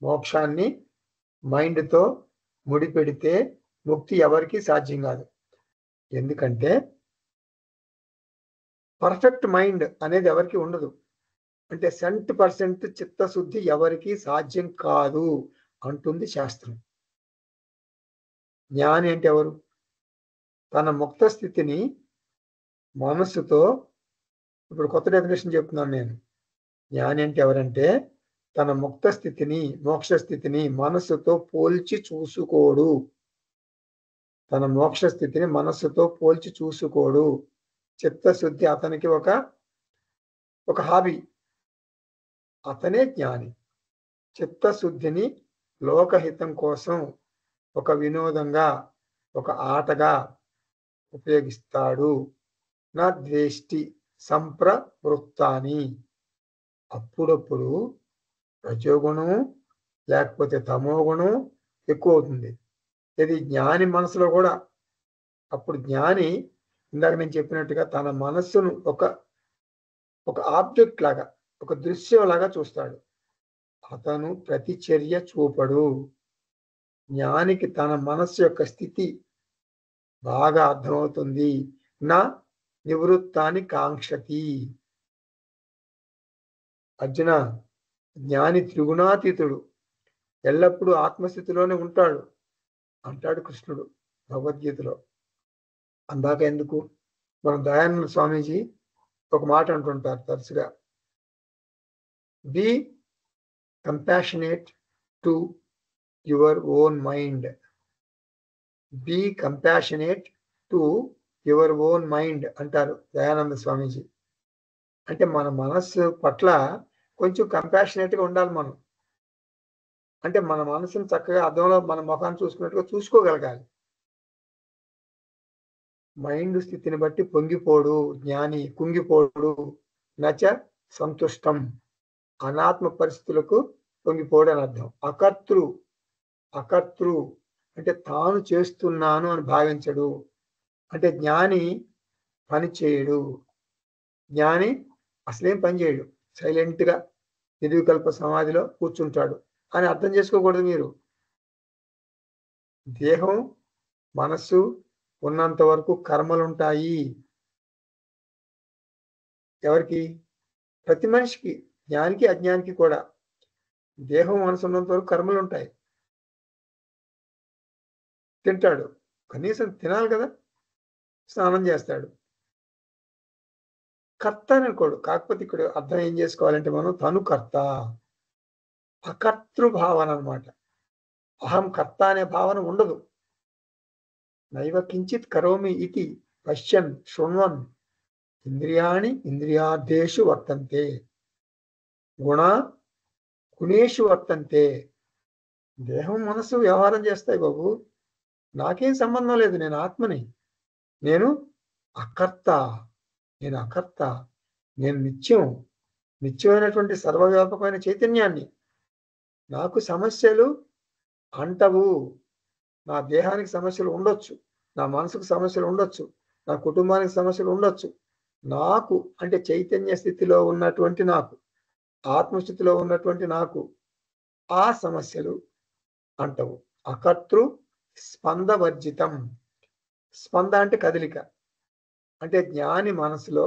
మోక్షాన్ని మైండ్తో ముడిపెడితే ముక్తి ఎవరికి సాధ్యం కాదు. ఎందుకంటే పర్ఫెక్ట్ మైండ్ అనేది ఎవరికి ఉండదు. అంటే 100% చిత్తశుద్ధి ఎవరికి సాధ్యం కాదు అంటుంది శాస్త్రం. జ్ఞాని అంటే ఎవరు? తన ముక్త స్థితిని మనస్సుతో, ఇప్పుడు కొత్త డెఫినేషన్ చెప్తున్నాను నేను. జ్ఞాని అంటే ఎవరంటే తన ముక్త స్థితిని, మోక్ష స్థితిని మనస్సుతో పోల్చి చూసుకోడు. తన మోక్ష స్థితిని మనస్సుతో పోల్చి చూసుకోడు. చిత్తశుద్ధి అతనికి ఒక హాబీ. అతనే జ్ఞాని. చిత్తశుద్ధిని లోకహితం కోసం ఒక వినోదంగా, ఒక ఆటగా ఉపయోగిస్తాడు. నా ద్వేష్టి సంప్రవృత్తాని. అప్పుడప్పుడు రజోగుణం లేకపోతే తమోగుణం ఎక్కువ అవుతుంది. ఇది జ్ఞాని మనసులో కూడా. అప్పుడు జ్ఞాని ఇందాక నేను చెప్పినట్టుగా తన మనస్సును ఒక ఆబ్జెక్ట్ లాగా, ఒక దృశ్యం లాగా చూస్తాడు. అతను ప్రతిచర్య చూపడు. జ్ఞానికి తన మనస్సు యొక్క స్థితి బాగా అర్థమవుతుంది. నా నివృత్తాన్ని కాంక్షతి. అర్జున, జ్ఞాని త్రిగుణాతీతుడు, ఎల్లప్పుడూ ఆత్మస్థితిలోనే ఉంటాడు అంటాడు కృష్ణుడు భగవద్గీతలో. అందాక ఎందుకు, మన దయానంద స్వామీజీ ఒక మాట అంటుంటారు తరచుగా, be compassionate to your own mind. Be compassionate to your own mind అంటారు దయానంద స్వామీజీ. అంటే మన మనస్సు పట్ల కొంచెం కంపాషనేట్గా ఉండాలి మనం. అంటే మన మనసును చక్కగా అద్దంలో మన ముఖాన్ని చూసుకున్నట్టుగా చూసుకోగలగాలి. మైండ్ స్థితిని బట్టి పొంగిపోడు జ్ఞాని, కుంగిపోడు. నచ సంతుష్టం. అనాత్మ పరిస్థితులకు పొంగిపోడు అని అర్థం. అకర్తృ అంటే తాను చేస్తున్నాను అని భావించడు. అంటే జ్ఞాని పని చేయడు. జ్ఞాని అసలేం పని చేయడు, సైలెంట్గా నిర్వికల్ప సమాధిలో కూర్చుంటాడు అని అర్థం చేసుకోకూడదు మీరు. దేహం మనస్సు ఉన్నంత వరకు కర్మలుంటాయి. ఎవరికి? ప్రతి మనిషికి, జ్ఞానికి అజ్ఞానికి కూడా. దేహం మనసు ఉన్నంత వరకు కర్మలు ఉంటాయి. తింటాడు, కనీసం తినాలి కదా, స్నానం చేస్తాడు. కర్త అని అనుకోడు. కాకపోతే ఇక్కడ అర్థం ఏం చేసుకోవాలంటే మనం తను కర్త, అకర్తృ భావన అనమాట. అహం కర్త అనే భావన ఉండదు. నైవ కించిత్ కరోమి ఇతి పశ్యన్ శృణ్వన్ ఇంద్రియాణి ఇంద్రియార్థేషు వర్తంతే గుణేషు వర్తంతే. దేహం మనసు వ్యవహారం చేస్తాయి బాబు, నాకేం సంబంధం లేదు. నేను ఆత్మని, నేను అకర్త, నేను నిత్యమైనటువంటి సర్వవ్యాపకమైన చైతన్యాన్ని. నాకు సమస్యలు అంటవు. నా దేహానికి సమస్యలు ఉండొచ్చు, నా మనసుకు సమస్యలు ఉండొచ్చు, నా కుటుంబానికి సమస్యలు ఉండొచ్చు. నాకు అంటే చైతన్య స్థితిలో ఉన్నటువంటి నాకు, ఆత్మస్థితిలో ఉన్నటువంటి నాకు ఆ సమస్యలు అంటవు. అకర్తృ స్పందవర్జితం. స్పంద అంటే కదలిక. అంటే జ్ఞాని మనసులో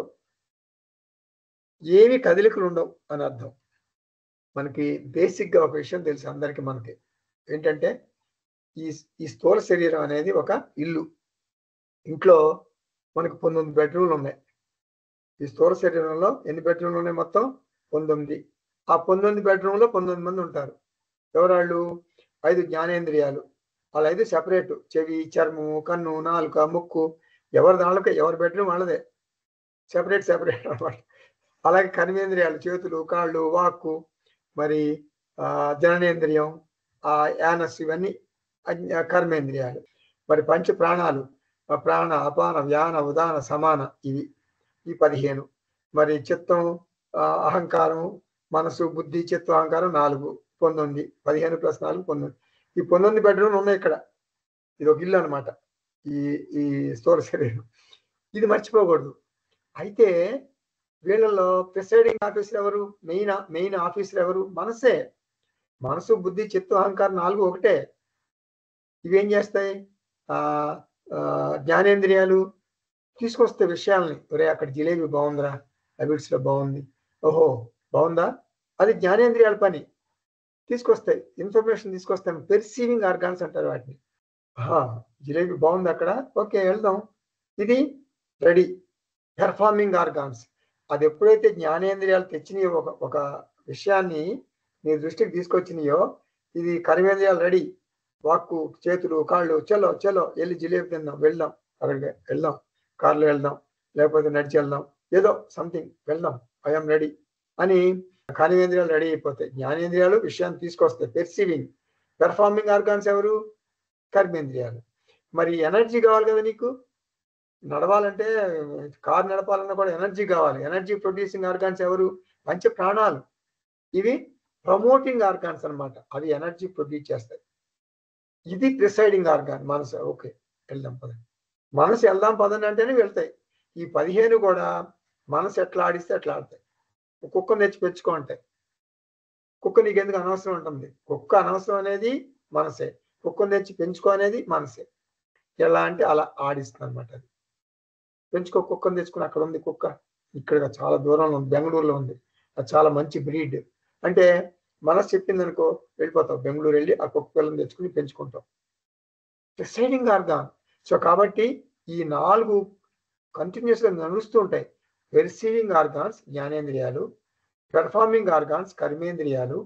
ఏమి కదలికలు ఉండవు అని అర్థం. మనకి బేసిక్గా ఒక విషయం తెలుసు అందరికీ. మనకి ఏంటంటే ఈ స్థూల శరీరం అనేది ఒక ఇల్లు. ఇంట్లో మనకు 19 బెడ్రూమ్లు ఉన్నాయి. ఈ స్థూల శరీరంలో ఎన్ని బెడ్రూమ్లు ఉన్నాయి? మొత్తం 19. ఆ 19 బెడ్రూమ్లో 19 మంది ఉంటారు. ఎవరాళ్ళు? 5 జ్ఞానేంద్రియాలు. వాళ్ళ 5 సెపరేట్. చెవి, చర్మము, కన్ను, నాలుక, ముక్కు, ఎవరి దాళ్ళకి ఎవరి బెడ్రూమ్ వాళ్ళదే, సెపరేట్ అన్నమాట. అలాగే కర్మేంద్రియాలు, చేతులు, కాళ్ళు, వాక్కు, మరి జననేంద్రియం, యానస్, ఇవన్నీ కర్మేంద్రియాలు. మరి పంచ ప్రాణాలు, ప్రాణ, అపాన, వ్యాన, ఉదాన, సమాన, ఇవి ఈ 15. మరి చిత్తం, అహంకారం, మనసు, బుద్ధి, చిత్తం, అహంకారం 4, 19. 15 + 4 19. ఈ 19 బెడ్రూమ్లు ఉన్నాయి ఇక్కడ. ఇది ఒక ఇల్లు అనమాట. ఈ ఈ స్థూల శరీరం. ఇది మర్చిపోకూడదు. అయితే వీళ్ళలో ప్రిసైడింగ్ ఆఫీసర్ ఎవరు? మెయిన్ ఆఫీసర్ ఎవరు? మనసే. మనసు, బుద్ధి, చిత్తం, అహంకారం 4 ఒకటే. ఇవేం చేస్తాయి? జ్ఞానేంద్రియాలు తీసుకొస్తే విషయాల్ని. ఒరే, అక్కడ జిలేబీ బాగుందిరా, హ్యాబిట్స్ లో బాగుంది, ఓహో బాగుందా, అది జ్ఞానేంద్రియాల పని. తీసుకొస్తాయి, ఇన్ఫర్మేషన్ తీసుకొస్తాను. పెర్సీవింగ్ ఆర్గాన్స్ అంటారు వాటిని. జిలేబీ బాగుంది అక్కడ, ఓకే వెళ్దాం, ఇది రెడీ. Performing organs. అది ఎప్పుడైతే జ్ఞానేంద్రియాలు తెచ్చినాయో, ఒక విషయాన్ని నీ దృష్టికి తీసుకొచ్చినాయో, ఇది కర్మేంద్రియాలు రెడీ. వాక్కు, చేతులు, కాళ్ళు, చలో చలో వెళ్ళి జిలేబీ తిందాం, వెళ్దాం, అక్కడికి వెళ్దాం, కార్లో వెళ్దాం, లేకపోతే నడిచి వెళ్దాం, ఏదో సంథింగ్ వెళ్దాం, ఐఎమ్ రెడీ అని కర్మేంద్రియాలు రెడీ అయిపోతాయి. జ్ఞానేంద్రియాలు విషయాన్ని తీసుకొస్తాయి, పెర్సీవింగ్. పెర్ఫార్మింగ్ ఆర్గాన్స్ ఎవరు? కర్మేంద్రియాలు. మరి ఎనర్జీ కావాలి కదా నీకు, నడవాలంటే, కారు నడపాలన్నా కూడా ఎనర్జీ కావాలి. ఎనర్జీ ప్రొడ్యూసింగ్ ఆర్గాన్స్ ఎవరు? పంచ ప్రాణాలు. ఇవి ప్రమోటింగ్ ఆర్గాన్స్ అన్నమాట. అవి ఎనర్జీ ప్రొడ్యూస్ చేస్తాయి. ఇది ప్రిసైడింగ్ ఆర్గాన్ మనసు. ఓకే వెళ్దాం పదండి, మనసు వెళ్దాం పదండి అంటేనే వెళ్తాయి. ఈ 15 కూడా మనసు ఎట్లా ఆడిస్తే అట్లా ఆడతాయి. కుక్క తెచ్చి పెంచుకో అంటే, కుక్క నీకెందుకు అనవసరం ఉంటుంది. కుక్క అనవసరం అనేది మనసే, కుక్కను తెచ్చి పెంచుకో అనేది మనసే. ఎలా అంటే అలా ఆడిస్తుంది అనమాట. అది పెంచుకో, కుక్కను తెచ్చుకుని, అక్కడ ఉంది కుక్క, ఇక్కడ చాలా దూరంలో ఉంది, బెంగళూరులో ఉంది, అది చాలా మంచి బ్రీడ్ అంటే మనసు చెప్పింది అనుకో, వెళ్ళిపోతావు బెంగళూరు, వెళ్ళి ఆ కుక్క పిల్లని తెచ్చుకుని పెంచుకుంటావు. Presiding organ. సో కాబట్టి ఈ 4 కంటిన్యూస్ గా నడుస్తూ ఉంటాయి. పెర్సీవింగ్ ఆర్గాన్స్ జ్ఞానేంద్రియాలు, పెర్ఫార్మింగ్ ఆర్గాన్స్ కర్మేంద్రియాలు,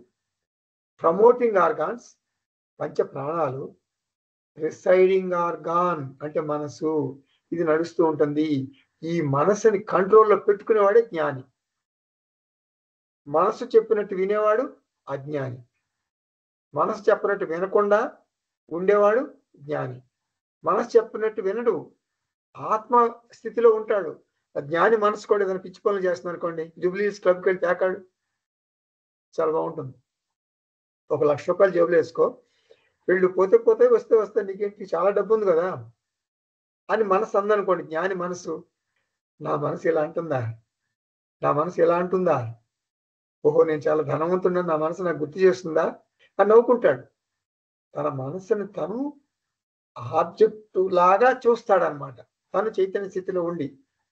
ప్రమోటింగ్ ఆర్గాన్స్ పంచ ప్రాణాలు, ప్రిసైడింగ్ ఆర్గాన్ అంటే మనసు, ఇది నడుస్తూ ఉంటుంది. ఈ మనసుని కంట్రోల్లో పెట్టుకునేవాడే జ్ఞాని. మనసు చెప్పినట్టు వినేవాడు అజ్ఞాని. మనసు చెప్పినట్టు వినకుండా ఉండేవాడు జ్ఞాని. మనసు చెప్పినట్టు వినడు, ఆత్మ స్థితిలో ఉంటాడు. జ్ఞాని మనసు కూడా ఏదైనా పిచ్చి పనులు చేస్తుంది అనుకోండి, జూబ్లీహిల్స్ క్లబ్కి వెళ్ళి తాకాడు, చాలా బాగుంటుంది. 1 లక్ష రూపాయలు జేబులో వేసుకో, వీళ్ళు పోతే పోతే వస్తే వస్తే, నీకేంటి చాలా డబ్బు ఉంది కదా అని మనసు అందనుకోండి. జ్ఞాని మనసు, నా మనసు ఇలా అంటుందా, నా మనసు ఇలా అంటుందా, ఓహో నేను చాలా ధనవంతున్నా, నా మనసు నాకు గుర్తు చేస్తుందా అని నవ్వుకుంటాడు. తన మనసుని తను ఆబ్జెక్టు లాగా చూస్తాడనమాట. తను చైతన్య స్థితిలో ఉండి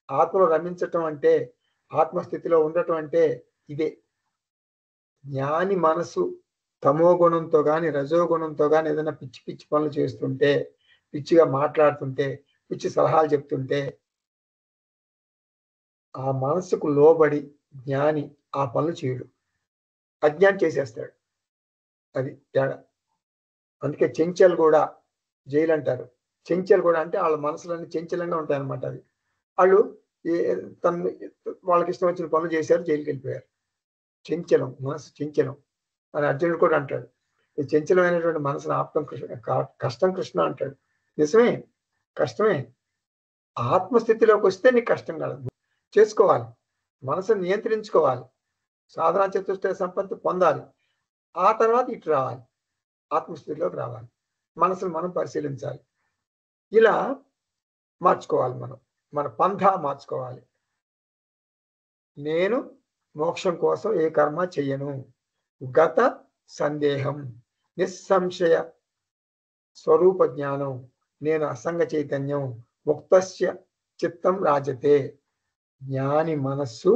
ఆత్మలో రమించటం అంటే, ఆత్మస్థితిలో ఉండటం అంటే ఇదే. జ్ఞాని మనసు తమో గుణంతో కానీ రజోగుణంతో కానీ ఏదైనా పిచ్చి పిచ్చి పనులు చేస్తుంటే, పిచ్చిగా మాట్లాడుతుంటే, పిచ్చి సలహాలు చెప్తుంటే, ఆ మనసుకు లోబడి జ్ఞాని ఆ పనులు చేయడు, అజ్ఞాని చేసేస్తాడు. అది తేడా. అందుకే చెంచల్ కూడా జైలు అంటారు. చెంచల్ కూడా అంటే వాళ్ళ మనసులన్నీ చెంచలంగా ఉంటాయన్నమాట. అది వాళ్ళు వాళ్ళకి ఇష్టం వచ్చిన పనులు చేశారు, జైలుకి వెళ్ళిపోయారు. చెంచలం, మనసు చెంచలం అని అర్జునుడు కూడా అంటాడు. ఈ చంచలమైనటువంటి మనసును ఆపటం కష్టం కృష్ణ అంటాడు. నిజమే, కష్టమే. ఆత్మస్థితిలోకి వస్తే నీకు కష్టం కాదు, చేసుకోవాలి, మనసును నియంత్రించుకోవాలి, సాధనా చతుష్టయ సంపత్తి పొందాలి, ఆ తర్వాత ఇటు రావాలి, ఆత్మస్థితిలోకి రావాలి, మనసును మనం పరిశీలించాలి. ఇలా మార్చుకోవాలి, మన పంథా మార్చుకోవాలి. నేను మోక్షం కోసం ఏ కర్మ చెయ్యను, గత సందేహం, నిస్సంశయ స్వరూప జ్ఞానం, నేను అసంగ చైతన్యం, ముక్తస్య చిత్తం రాజతే. జ్ఞాని మనస్సు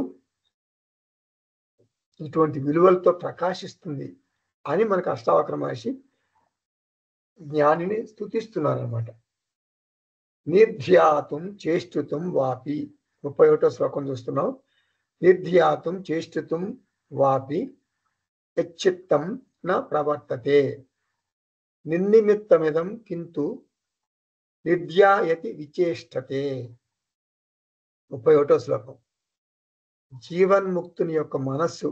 ఇటువంటి విలువలతో ప్రకాశిస్తుంది అని మనకు అష్టావక్ర మహర్షి జ్ఞానిని స్తుతిస్తున్నారన్నమాట. నిర్ధ్యాతుం చేష్టుతుం వాపి, 31వ శ్లోకం చూస్తున్నాం. నిర్ధ్యాతుం చేష్టుతుం వాపి యచ్చిత్తం న ప్రవర్తతే, నిర్నిమిత్తమిదం కింటు నిర్ధ్యాయతి విచేష్టతే. 31వ శ్లోకం. జీవన్ముక్తుని యొక్క మనస్సు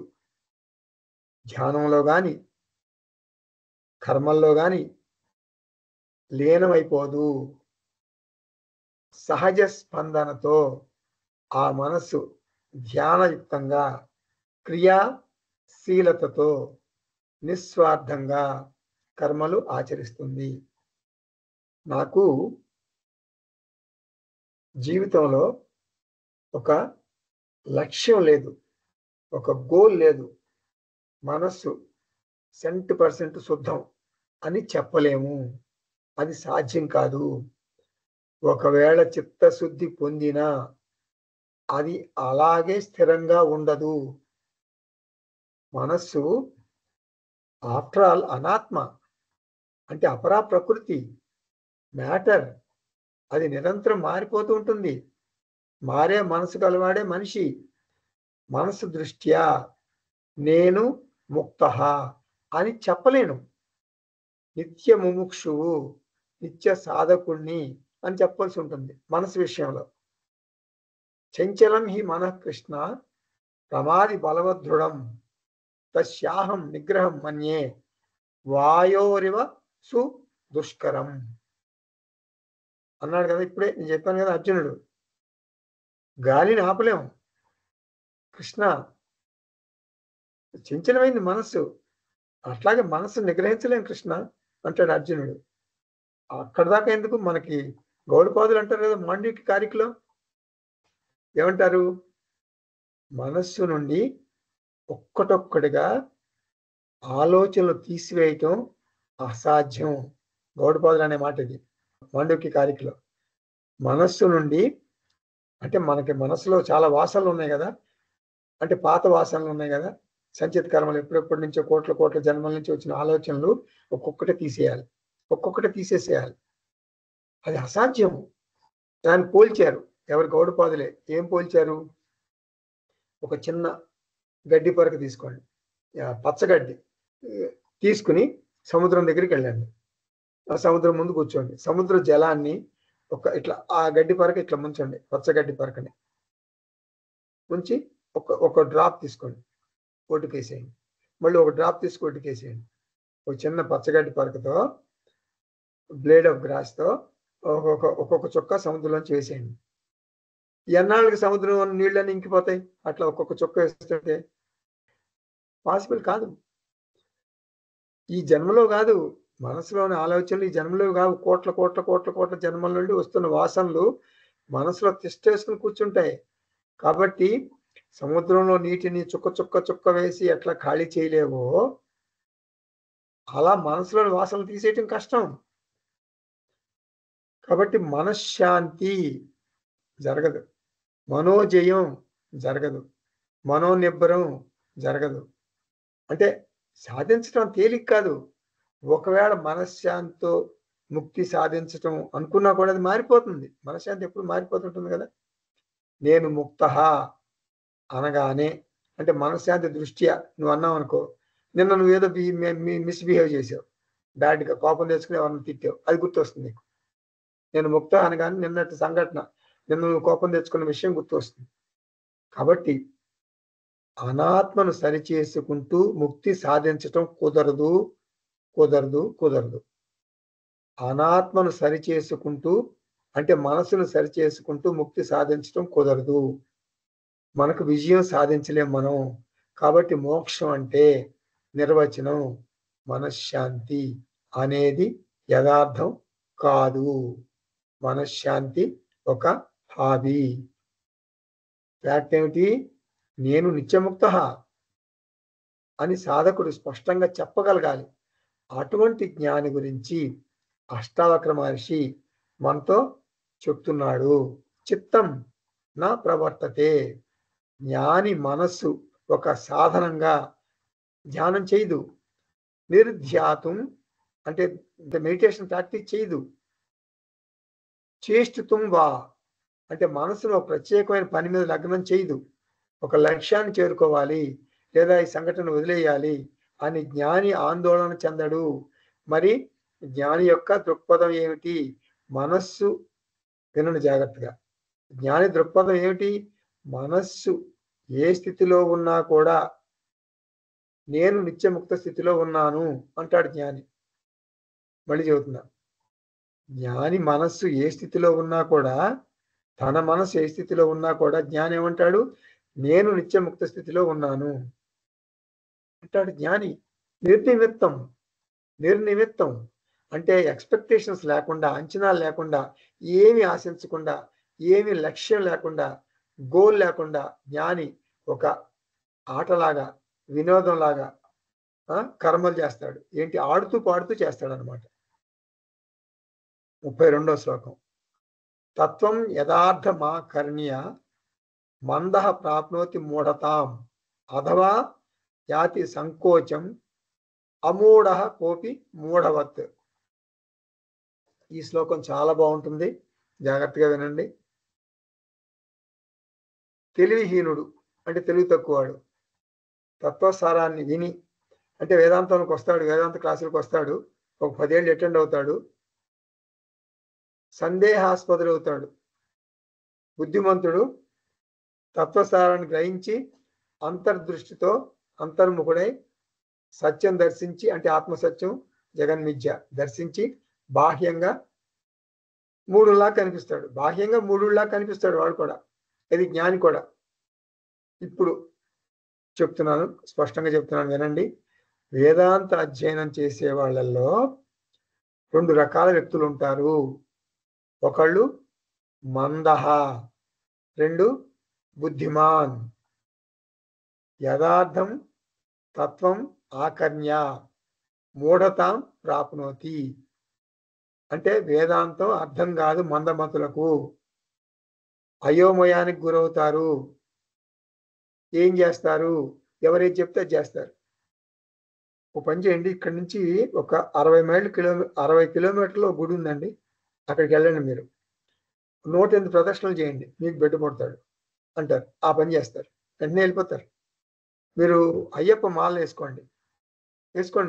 ధ్యానంలో గాని కర్మల్లో గాని లీనమైపోదు. సహజ స్పందనతో ఆ మనస్సు ధ్యానయుక్తంగా క్రియాశీలతతో నిస్వార్థంగా కర్మలు ఆచరిస్తుంది. నాకు జీవితంలో ఒక లక్ష్యం లేదు, ఒక గోల్ లేదు, మనస్సు 100% శుద్ధం అని చెప్పలేము. అది సాధ్యం కాదు. ఒకవేళ చిత్తశుద్ధి పొందినా అది అలాగే స్థిరంగా ఉండదు. మనస్సు ఆఫ్టర్ ఆల్ అనాత్మ, అంటే అపరా ప్రకృతి, మ్యాటర్. అది నిరంతరం మారిపోతూ ఉంటుంది. మారే మనసు గలవాడే మనిషి. మనసు దృష్ట్యా నేను ముక్తః అని చెప్పలేను. నిత్య ముముక్షువు, నిత్య సాధకుణ్ణి అని చెప్పాల్సి ఉంటుంది మనసు విషయంలో. చంచలం హి మనః కృష్ణ ప్రమాది బలవదృఢం తస్యాహం నిగ్రహం మన్యే వాయోరివ సుదుష్కరం అన్నాడు కదా. ఇప్పుడే నేను చెప్పాను కదా, అర్జునుడు గాలిని ఆపలేం. కృష్ణ చంచలమైంది మనస్సు, అట్లాగే మనస్సు నిగ్రహించలేం కృష్ణ అంటాడు అర్జునుడు. అక్కడ దాకా ఎందుకు, మనకి గౌడపాదులు అంటారు కదా మాండవిక కారికలో, ఏమంటారు? మనస్సు నుండి ఒక్కటొక్కటిగా ఆలోచనలు తీసివేయటం అసాధ్యం. గౌడపాదులు అనే మాట ఇది మాండవిక కారికలో. మనస్సు నుండి, అంటే మనకి మనసులో చాలా వాసనలు ఉన్నాయి కదా, అంటే పాత వాసనలు ఉన్నాయి కదా, సంచిత కర్మలు, ఎప్పుడెప్పటి నుంచో కోట్ల కోట్ల జన్మల నుంచి వచ్చిన ఆలోచనలు ఒక్కొక్కటి తీసేయాలి, ఒక్కొక్కటి తీసేసేయాలి. అది అసాధ్యం. దాన్ని పోల్చారు ఎవరు? గౌడపాదులే. ఏం పోల్చారు? ఒక చిన్న గడ్డి పరక తీసుకోండి, పచ్చగడ్డి తీసుకుని సముద్రం దగ్గరికి వెళ్ళండి. ఆ సముద్రం ముందు కూర్చోండి. సముద్ర జలాన్ని ఇట్లా ఆ గడ్డి పరక ఇట్లా ముంచండి, పచ్చగడ్డి పరకని ఉంచి ఒక డ్రాప్ తీసుకోండి, ఒడ్డుకేసేయండి. మళ్ళీ ఒక డ్రాప్ తీసుకు ఒడ్డుకేసేయండి. ఒక చిన్న పచ్చగడ్డి పరకతో, బ్లేడ్ ఆఫ్ గ్రాస్తో ఒక్కొక్క చుక్క సముద్రంలోంచి వేసేయండి. ఎన్నాళ్ళకి సముద్రం నీళ్ళని ఇంకిపోతాయి అట్లా ఒక్కొక్క చుక్క వేస్తుంటే? పాసిబుల్ కాదు. ఈ జన్మలో కాదు, మనసులోని ఆలోచనలు ఈ జన్మలో కావు. కోట్ల కోట్ల కోట్ల కోట్ల జన్మల నుండి వస్తున్న వాసనలు మనసులో తిష్టేసుకుని కూర్చుంటాయి. కాబట్టి సముద్రంలో నీటిని చుక్క చుక్క చుక్క వేసి ఎట్లా ఖాళీ చేయలేవో అలా మనసులోని వాసనలు తీసేయటం కష్టం. కాబట్టి మనశ్శాంతి జరగదు, మనోజయం జరగదు, మనోనిబ్బరం జరగదు. అంటే సాధించడం తేలిక కాదు. ఒకవేళ మనశ్శాంతితో ముక్తి సాధించటం అనుకున్నా కూడా అది మారిపోతుంది. మనశ్శాంతి ఎప్పుడు మారిపోతుంటుంది కదా. నేను ముక్తః అనగానే, అంటే మనశ్శాంతి దృష్ట్యా నువ్వు అన్నావు అనుకో, నిన్న నువ్వు ఏదో మిస్బిహేవ్ చేసావు, బ్యాడ్గా కోపం తెచ్చుకుని ఎవరిని తిట్టావు, అది గుర్తొస్తుంది నీకు. నేను ముక్త అనగానే నిన్నటి సంఘటన, నిన్న నువ్వు కోపం తెచ్చుకున్న విషయం గుర్తొస్తుంది. కాబట్టి అనాత్మను సరిచేసుకుంటూ ముక్తి సాధించటం కుదరదు, కుదరదు, కుదరదు. అనాత్మను సరిచేసుకుంటూ, అంటే మనసును సరిచేసుకుంటూ ముక్తి సాధించటం కుదరదు. మనకు విజయం సాధించలేం మనం. కాబట్టి మోక్షం అంటే నిర్వచనం మనశ్శాంతి అనేది యథార్థం కాదు. మనశ్శాంతి ఒక హాబీ. ఫ్యాక్ట్ ఏమిటి? నేను నిత్యముక్త అని సాధకుడు స్పష్టంగా చెప్పగలగాలి. అటువంటి జ్ఞాని గురించి అష్టావక్ర మహర్షి మనతో చెప్తున్నాడు. చిత్తం నా ప్రవర్తతే. జ్ఞాని మనస్సు ఒక సాధనంగా ధ్యానం చేయదు. నిర్ధ్యాతం అంటే మెడిటేషన్ ప్రాక్టీస్ చేయదు. చేష్టుతం వా అంటే మనసులో ప్రత్యేకమైన పని మీద లగ్నం చేయదు. ఒక లక్ష్యాన్ని చేరుకోవాలి లేదా ఈ సంఘటన వదిలేయాలి అని జ్ఞాని ఆందోళన చెందడు. మరి జ్ఞాని యొక్క దృక్పథం ఏమిటి? మనస్సు, వినండి జాగ్రత్తగా, జ్ఞాని దృక్పథం ఏమిటి? మనస్సు ఏ స్థితిలో ఉన్నా కూడా నేను నిత్యముక్త స్థితిలో ఉన్నాను అంటాడు జ్ఞాని. మళ్ళీ చెబుతున్నా, జ్ఞాని మనస్సు ఏ స్థితిలో ఉన్నా కూడా, తన మనస్సు ఏ స్థితిలో ఉన్నా కూడా జ్ఞాని ఏమంటాడు? నేను నిత్యముక్త స్థితిలో ఉన్నాను అంటాడు జ్ఞాని. నిర్నిమిత్తం. నిర్నిమిత్తం అంటే ఎక్స్పెక్టేషన్స్ లేకుండా, అంచనాలు లేకుండా, ఏమి ఆశించకుండా, ఏమి లక్ష్యం లేకుండా, గోల్ లేకుండా జ్ఞాని ఒక ఆటలాగా, వినోదంలాగా కర్మలు చేస్తాడు. ఏంటి? ఆడుతూ పాడుతూ చేస్తాడు అనమాట. 32వ శ్లోకం. తత్వం యథార్థమా కర్ణ్య మందః ప్రాప్నోతి మూఢతాం అథవా యాతి సంకోచం అమూఢః కోపి మూఢవత్. ఈ శ్లోకం చాలా బాగుంటుంది, జాగ్రత్తగా వినండి. తెలివిహీనుడు అంటే తెలివి తక్కువవాడు తత్వసారాన్ని విని, అంటే వేదాంతానికి వస్తాడు, వేదాంత క్లాసులకు వస్తాడు, ఒక 10 ఏళ్ళు అటెండ్ అవుతాడు, సందేహాస్పదుడు అవుతాడు. బుద్ధిమంతుడు తత్వసారాన్ని గ్రహించి అంతర్దృష్టితో అంతర్ముఖుడై సత్యం దర్శించి, అంటే ఆత్మసత్యం జగన్మిథ్య దర్శించి బాహ్యంగా మూడులా కనిపిస్తాడు. బాహ్యంగా మూడులా కనిపిస్తాడు వాడు కూడా. ఇది జ్ఞాని కూడా. ఇప్పుడు చెప్తున్నాను, స్పష్టంగా చెప్తున్నాను, వినండి. వేదాంత అధ్యయనం చేసే వాళ్ళల్లో 2 రకాల వ్యక్తులు ఉంటారు. ఒకళ్ళు మందహ, 2 బుద్ధిమాన్. యథార్థం తత్వం ఆకర్ణ్య మూఢతాం ప్రాప్నోతి. అంటే వేదాంతం అర్థం కాదు మందమతులకు, అయోమయానికి గురవుతారు. ఏం చేస్తారు? ఎవరైతే చెప్తే చేస్తారు. ఒక పని చేయండి, ఇక్కడి నుంచి ఒక 60 కిలోమీటర్లు గుడి ఉందండి, అక్కడికి వెళ్ళండి. మీరు 108 ప్రదక్షిణలు చేయండి, మీకు పెట్టుబడతాడు అంటారు. ఆ పని చేస్తారు, వెంటనే వెళ్ళిపోతారు. మీరు అయ్యప్ప మాల వేసుకోండి,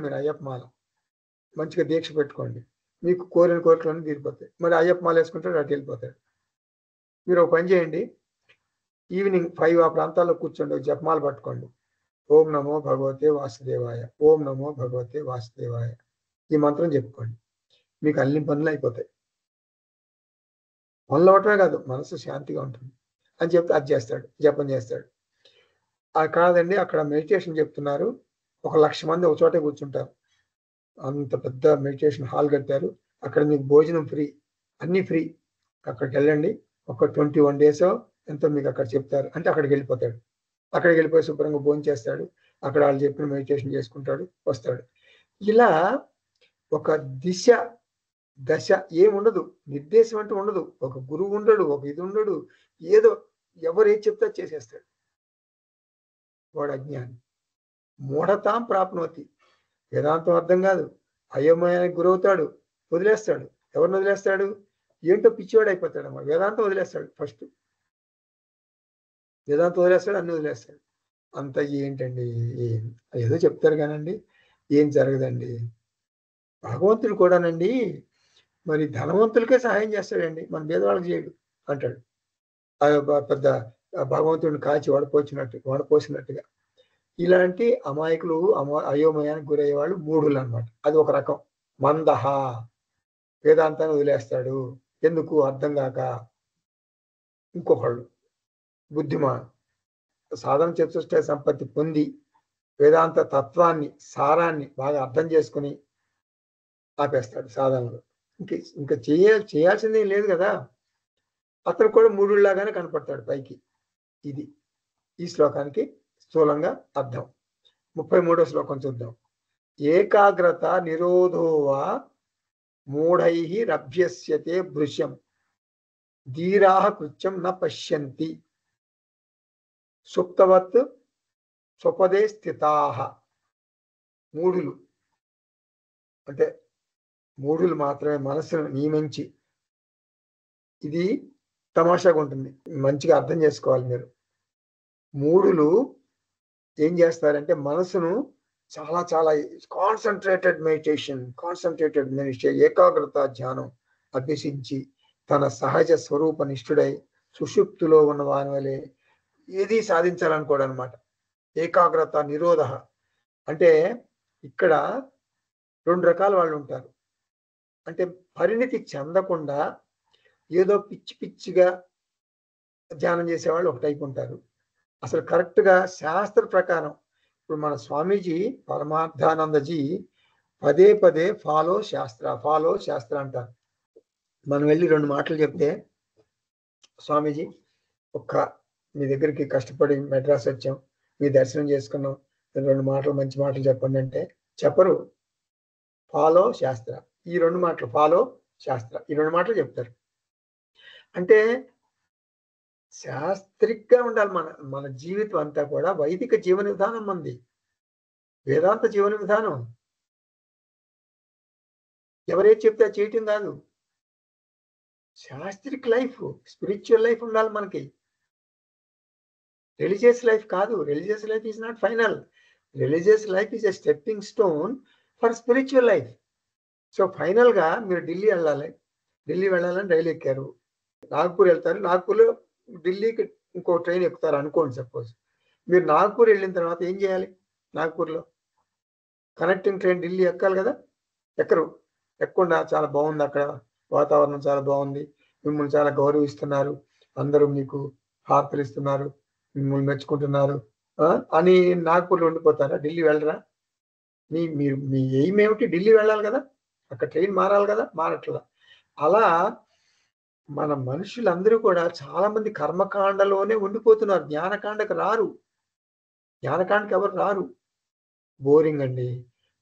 మీరు అయ్యప్ప మాల మంచిగా దీక్ష పెట్టుకోండి, మీకు కోరిన కోరికలన్నీ తీరిపోతాయి. మరి అయ్యప్ప మాల వేసుకుంటాడు, అటు వెళ్ళిపోతాడు. మీరు ఒక పని చేయండి, ఈవినింగ్ 5 ఆ ప్రాంతాల్లో కూర్చోండి, ఒక జపమాల పట్టుకోండి. ఓం నమో భగవతే వాసుదేవాయ, ఓం నమో భగవతే వాసుదేవాయ, ఈ మంత్రం చెప్పుకోండి. మీకు అన్ని పనులు అయిపోతాయి. పనులు అవటమే కాదు, మనసు శాంతిగా ఉంటుంది అని చెప్తే అది చేస్తాడు, జపం చేస్తాడు. అది కాదండి, అక్కడ మెడిటేషన్ చెప్తున్నారు, 1,00,000 మంది ఒక చోటే కూర్చుంటారు, అంత పెద్ద మెడిటేషన్ హాల్ కట్టారు, అక్కడ మీకు భోజనం ఫ్రీ, అన్ని ఫ్రీ, అక్కడికి వెళ్ళండి, ఒక 21 days ఎంతో మీకు అక్కడ చెప్తారు అంటే అక్కడికి వెళ్ళిపోతాడు. అక్కడికి వెళ్ళిపోయి శుభ్రంగా భోజనం చేస్తాడు, అక్కడ వాళ్ళు చెప్పిన మెడిటేషన్ చేసుకుంటాడు, వస్తాడు. ఇలా ఒక దశ ఏముండదు, నిర్దేశం అంటూ ఉండదు, ఒక గురువు ఉండడు, ఒక ఇది ఉండడు, ఏదో ఎవరు ఏది చెప్తే చేసేస్తాడు. వాడు అజ్ఞాని. మూఢతాం ప్రాప్నోతి. వేదాంతం అర్థం కాదు, అయోమయానికి గురవుతాడు, వదిలేస్తాడు. ఎవరిని వదిలేస్తాడు? ఏంటో పిచ్చివాడు అయిపోతాడు అమ్మా. వేదాంతం వదిలేస్తాడు, ఫస్ట్ వేదాంతం వదిలేస్తాడు, అన్ని వదిలేస్తాడు. అంత ఏంటండి, ఏదో చెప్తారు కానండి, ఏం జరగదండి. భగవంతుడు కూడానండి మరి ధనవంతులకే సహాయం చేస్తాడండి, మన పేదవాళ్ళకి చేయడు అంటాడు. పెద్ద భగవంతుడిని కాచి వడపోసినట్టుగా. ఇలాంటి అమాయకులు, అయోమయానికి గురయ్యే వాళ్ళు మూఢులు అనమాట. అది ఒక రకం. మందహ, వేదాంతాన్ని వదిలేస్తాడు, ఎందుకు అర్థం కాక. ఇంకొకళ్ళు బుద్ధిమాన్, సాధన చతుష్టయ సంపత్తి పొంది వేదాంత తత్వాన్ని, సారాన్ని బాగా అర్థం చేసుకుని ఆపేస్తాడు సాధనలు. ఇంకా చేయాల్సిందేం లేదు కదా, అతను కూడా మూడులాగానే కనపడతాడు పైకి. ఇది ఈ శ్లోకానికి స్థూలంగా అర్థం. 33వ శ్లోకం చూద్దాం. ఏకాగ్రత నిరోధోవా మూఢై రభ్యస్యతే భృశ్యం ధీరాః కృత్యం న పశ్యంతి సుప్తవత్ స్వపదే స్థితాః. మూఢులు అంటే మూఢులు మాత్రమే మనసును నియమించి, ఇది తమాషాగా ఉంటుంది, మంచిగా అర్థం చేసుకోవాలి మీరు. మూఢులు ఏం చేస్తారంటే మనసును చాలా చాలా కాన్సన్ట్రేటెడ్ మెడిటేషన్, ఏకాగ్రత ధ్యానం అభ్యసించి తన సహజ స్వరూప నిష్ఠుడై సుషుప్తిలో ఉన్న వాని వలె ఏది సాధించాలనుకోడు అనమాట. ఏకాగ్రత నిరోధ అంటే ఇక్కడ 2 రకాల వాళ్ళు ఉంటారు. అంటే పరిణితి చెందకుండా ఏదో పిచ్చి పిచ్చిగా ధ్యానం చేసేవాళ్ళు ఒక టైప్ ఉంటారు. అసలు కరెక్ట్‌గా శాస్త్ర ప్రకారం ఇప్పుడు మన స్వామీజీ పరమార్థానందజీ పదే పదే ఫాలో శాస్త్ర అంటారు. మనం వెళ్ళి 2 మాటలు చెప్తే, స్వామీజీ మీ దగ్గరికి కష్టపడి మెడ్రాస్ వచ్చాం, మీ దర్శనం చేసుకున్నాం, 2 మాటలు మంచి మాటలు చెప్పండి అంటే చెప్పరు. ఫాలో శాస్త్ర. ఈ 2 మాటలు ఫాలో శాస్త్ర. ఈ 2 మాటలు చెప్తారు. అంటే శాస్త్రిక్‌గా ఉండాలి మన జీవితం అంతా కూడా. వైదిక జీవన విధానం మనది. వేదాంత జీవన విధానం. ఎవరేది చెప్తే అది చేయటం కాదు. శాస్త్రిక్ లైఫ్, స్పిరిచ్యువల్ లైఫ్ ఉండాలి మనకి. రిలీజియస్ లైఫ్ కాదు. Religious life is not final. Religious life is a stepping stone for spiritual life. So ఫైనల్‌గా మీరు ఢిల్లీ వెళ్ళాలి. ఢిల్లీ వెళ్ళాలని రైలు ఎక్కారు. నాగ్పూర్ వెళ్తారు. నాగ్పూర్‌లో ఢిల్లీకి ఇంకో ట్రైన్ ఎక్కుతారు అనుకోండి సపోజ్. మీరు నాగ్పూర్ వెళ్ళిన తర్వాత ఏం చేయాలి? నాగ్పూర్‌లో కనెక్టింగ్ ట్రైన్ ఢిల్లీ ఎక్కాలి కదా! ఎక్కరు. ఎక్కకుండా చాలా బాగుంది అక్కడ. వాతావరణం చాలా బాగుంది. మిమ్మల్ని చాలా గౌరవిస్తున్నారు. అందరూ మీకు హారతులు ఇస్తున్నారు. మిమ్మల్ని మెచ్చుకుంటున్నారు. అని నాగ్పూర్‌లో ఉండిపోతారా? ఢిల్లీ వెళ్ళరా? మీ ఎయిమ్ ఏమిటి? ఢిల్లీ వెళ్ళాలి కదా! అక్కడ ట్రైన్ మారాలి కదా! మారట్లా. అలా మన మనుషులందరూ కూడా చాలా మంది కర్మకాండలోనే ఉండిపోతున్నారు. జ్ఞానకాండకు రారు. జ్ఞానకాండకి ఎవరు రారు. బోరింగ్ అండి.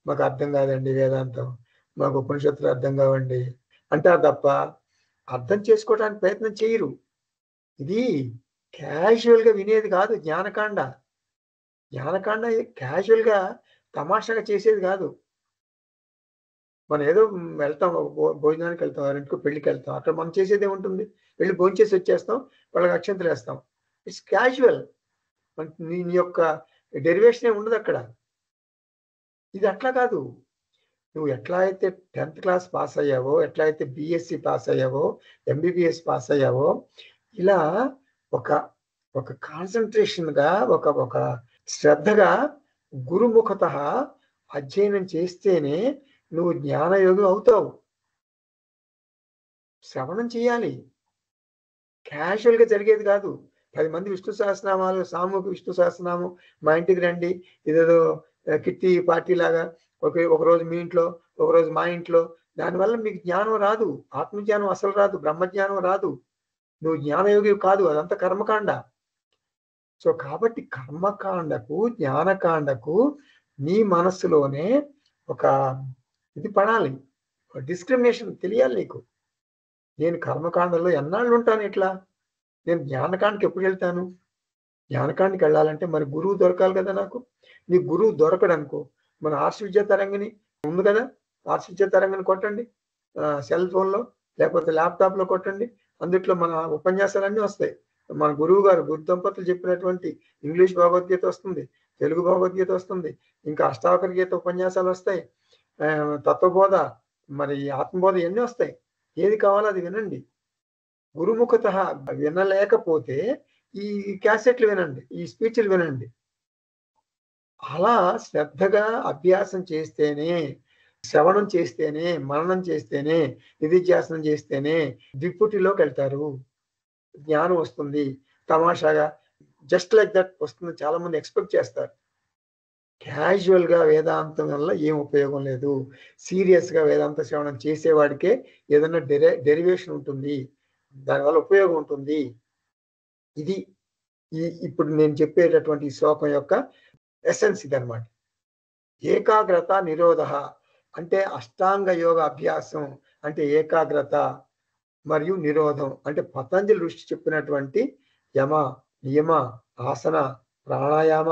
మాకు అర్థం కాదండి వేదాంతం. మాకు ఉపనిషత్తులు అర్థం కావండి అంటారు తప్ప అర్థం చేసుకోవడానికి ప్రయత్నం చేయరు. ఇది క్యాజువల్‌గా వినేది కాదు జ్ఞానకాండ. జ్ఞానకాండ క్యాజువల్‌గా తమాషాగా చేసేది కాదు. మనం ఏదో వెళ్తాం భోజనానికి వెళ్తాం, ఎవరింటికో పెళ్ళికి వెళ్తాం. అక్కడ మనం చేసేది ఏముంటుంది? వెళ్ళి భోంచేసి వచ్చేస్తాం. వాళ్ళకి అక్షంతలు వేస్తాం. It's casual. నీ యొక్క డెరివేషన్ ఏమి ఉండదు అక్కడ. ఇది అట్లా కాదు. నువ్వు ఎట్లా అయితే 10th క్లాస్ పాస్ అయ్యావో, ఎట్లా అయితే బీఎస్సీ పాస్ అయ్యావో, ఎంబీబీఎస్ పాస్ అయ్యావో, ఇలా ఒక ఒక కాన్సంట్రేషన్‌గా ఒక శ్రద్ధగా గురుముఖతః అధ్యయనం చేస్తేనే నువ్వు జ్ఞానయోగి అవుతావు. శ్రవణం చేయాలి. క్యాజువల్‌గా జరిగేది కాదు. 10 మంది విష్ణు సహస్రనామాలు, సామూహిక విష్ణు సహస్రనామం మా ఇంటికి రండి. ఇదేదో కిట్టి పార్టీ లాగా ఒకరోజు మీ ఇంట్లో, ఒకరోజు మా ఇంట్లో. దానివల్ల మీకు జ్ఞానం రాదు. ఆత్మజ్ఞానం అసలు రాదు. బ్రహ్మజ్ఞానం రాదు. నువ్వు జ్ఞానయోగివి కాదు. అదంతా కర్మకాండ. సో కాబట్టి కర్మకాండకు, జ్ఞానకాండకు నీ మనస్సులోనే ఒక ఇది పడాలి. డిస్క్రిమినేషన్ తెలియాలి నీకు. నేను కర్మకాండలో ఎన్నాళ్ళు ఉంటాను ఇట్లా? నేను జ్ఞానకాండకి ఎప్పుడు వెళ్తాను? జ్ఞానకాండకి వెళ్ళాలంటే మరి గురువు దొరకాలి కదా నాకు. నీకు గురువు దొరకడనుకో, మన ఆర్ష విద్యా తరంగిణి ఉంది కదా! ఆర్ష విద్యా తరంగిణి కొట్టండి. సెల్ ఫోన్‌లో లేకపోతే ల్యాప్‌టాప్‌లో కొట్టండి. అందుట్లో మన ఉపన్యాసాలన్నీ వస్తాయి. మన గురువు గారు గురు దంపతులు చెప్పినటువంటి ఇంగ్లీష్ భగవద్గీత వస్తుంది. తెలుగు భగవద్గీత వస్తుంది. ఇంకా అష్టావకర గీత ఉపన్యాసాలు వస్తాయి. తత్వబోధ, మరి ఆత్మబోధ ఇయన్నీ వస్తాయి. ఏది కావాలో అది వినండి. గురుముఖతః వినలేకపోతే ఈ క్యాసెట్లు వినండి. ఈ స్పీచ్‌లు వినండి. అలా శ్రద్ధగా అభ్యాసం చేస్తేనే, శ్రవణం చేస్తేనే, మననం చేస్తేనే, నిధిధ్యాసనం చేస్తేనే దిక్పుటిలోకెళ్తారు. జ్ఞానం వస్తుంది. తమాషాగా జస్ట్ లైక్ దట్ వస్తుంది. చాలా మంది ఎక్స్‌పెక్ట్ చేస్తారు. క్యాజువల్‌గా వేదాంతం వల్ల ఏం ఉపయోగం లేదు. సీరియస్‌గా వేదాంత శ్రవణం చేసేవాడికే ఏదన్నా డెరివేషన్ ఉంటుంది. దానివల్ల ఉపయోగం ఉంటుంది. ఇది ఇప్పుడు నేను చెప్పేటటువంటి ఈ శ్లోకం యొక్క ఎసెన్స్ ఇదనమాట. ఏకాగ్రత నిరోధః అంటే అష్టాంగ యోగ అభ్యాసం అంటే ఏకాగ్రత మరియు నిరోధం. అంటే పతంజలి ఋషి చెప్పినటువంటి యమ, నియమ, ఆసన, ప్రాణాయామ,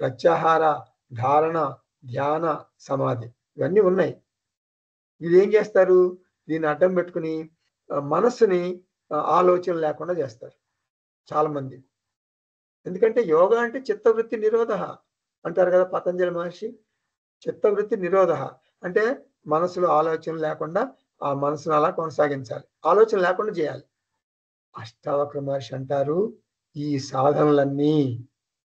ప్రత్యాహార, ధారణ, ధ్యాన, సమాధి ఇవన్నీ ఉన్నాయి. ఇదేం చేస్తారు? దీన్ని అడ్డం పెట్టుకుని మనస్సుని ఆలోచన లేకుండా చేస్తారు చాలామంది. ఎందుకంటే యోగా అంటే చిత్తవృత్తి నిరోధః అంటారు కదా పతంజలి మహర్షి. చిత్తవృత్తి నిరోధః అంటే మనసులో ఆలోచన లేకుండా ఆ మనసును అలా కొనసాగించాలి. ఆలోచన లేకుండా చేయాలి. అష్టావక్ర మహర్షి అంటారు, ఈ సాధనలన్నీ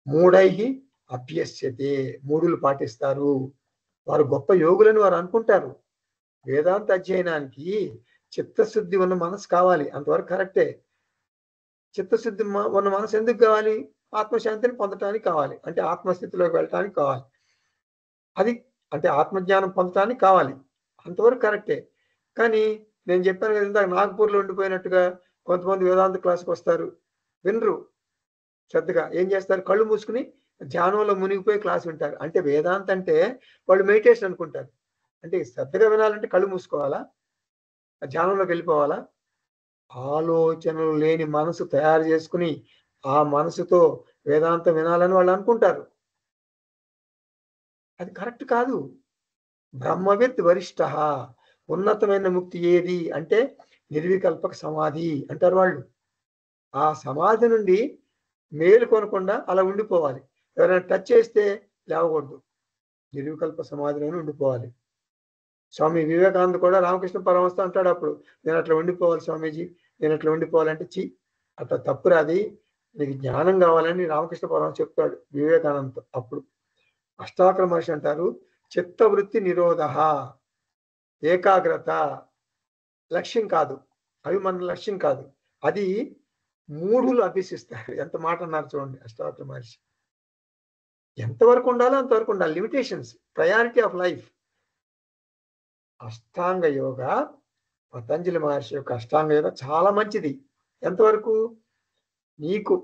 మూఢైహి అభ్యస్యతే, మూఢులు పాటిస్తారు. వారు గొప్ప యోగులని వారు అనుకుంటారు. వేదాంత అధ్యయనానికి చిత్తశుద్ధి ఉన్న మనసు కావాలి, అంతవరకు కరెక్టే. చిత్తశుద్ధి ఉన్న మనసు ఎందుకు కావాలి? ఆత్మశాంతిని పొందటానికి కావాలి, అంటే ఆత్మస్థితిలోకి వెళ్ళటానికి కావాలి. అది అంటే ఆత్మజ్ఞానం పొందటానికి కావాలి, అంతవరకు కరెక్టే. కానీ నేను చెప్పాను కదా ఇందాక, నాగపూర్లో ఉండిపోయినట్టుగా కొంతమంది వేదాంత క్లాస్కి వస్తారు, వినరు శ్రద్ధగా. ఏం చేస్తారు? కళ్ళు మూసుకుని ధ్యానంలో మునిగిపోయి క్లాస్ వింటారు. అంటే వేదాంత అంటే వాళ్ళు మెడిటేషన్ అనుకుంటారు. అంటే శ్రద్ధగా వినాలంటే కళ్ళు మూసుకోవాలా? ధ్యానంలోకి వెళ్ళిపోవాలా? ఆలోచనలు లేని మనసు తయారు చేసుకుని ఆ మనసుతో వేదాంతం వినాలని వాళ్ళు అనుకుంటారు. అది కరెక్ట్ కాదు. బ్రహ్మవిత్ వరిష్ఠ, ఉన్నతమైన ముక్తి ఏది అంటే నిర్వికల్పక సమాధి అంటారు వాళ్ళు. ఆ సమాధి నుండి మేలు కొనకుండా అలా ఉండిపోవాలి. ఎవరైనా టచ్ చేస్తే లేవకూడదు, నిర్వికల్ప సమాధిలోనే ఉండిపోవాలి. స్వామి వివేకానంద కూడా రామకృష్ణ పరమహంస అంటాడు అప్పుడు, నేను అట్లా ఉండిపోవాలి స్వామీజీ, నేను అట్లా ఉండిపోవాలంటే అట్లా తప్పురాది, నీకు జ్ఞానం కావాలని రామకృష్ణ పరమహంస చెప్తాడు వివేకానందతో. అప్పుడు అష్టావక్ర మహర్షి అంటారు, చిత్తవృత్తి నిరోధ, ఏకాగ్రత లక్ష్యం కాదు, అవి మన లక్ష్యం కాదు, అది మూఢులు అభ్యసిస్తారు. ఎంత మాట అన్నారు చూడండి అష్టావక్ర మహర్షి. ఎంతవరకు ఉండాలో అంతవరకు ఉండాలి. Limitations, priority of life. Ashtanga Yoga, Patanjali Maharshi యొక్క అష్టాంగ యోగ చాలా మంచిది. ఎంతవరకు? నీకు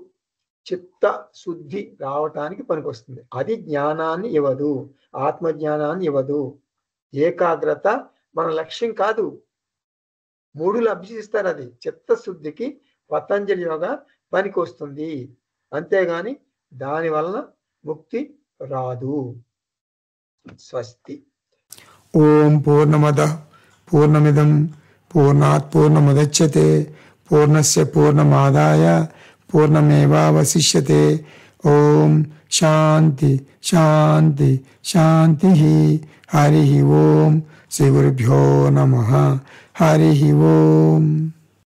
చిత్త శుద్ధి రావటానికి పనికొస్తుంది. అది జ్ఞానాన్ని ఇవ్వదు, ఆత్మజ్ఞానాన్ని ఇవ్వదు. ఏకాగ్రత మన లక్ష్యం కాదు, మూఢులు అభ్యసిస్తారు. అది చిత్తశుద్ధికి పతంజలి యోగ పనికి వస్తుంది, అంతేగాని దాని వలన ముక్తి రాదు. స్వస్తి. ఓం పూర్ణమద పూర్ణమిదం పూర్ణాత్ పూర్ణముదచ్యతే పూర్ణస్య పూర్ణమాదాయ పూర్ణమేవావశిష్యతే. ఓం శాంతి శాంతి శాంతి. హరి ఓం. శ్రీ గురుభ్యో నమః. హరి ఓం.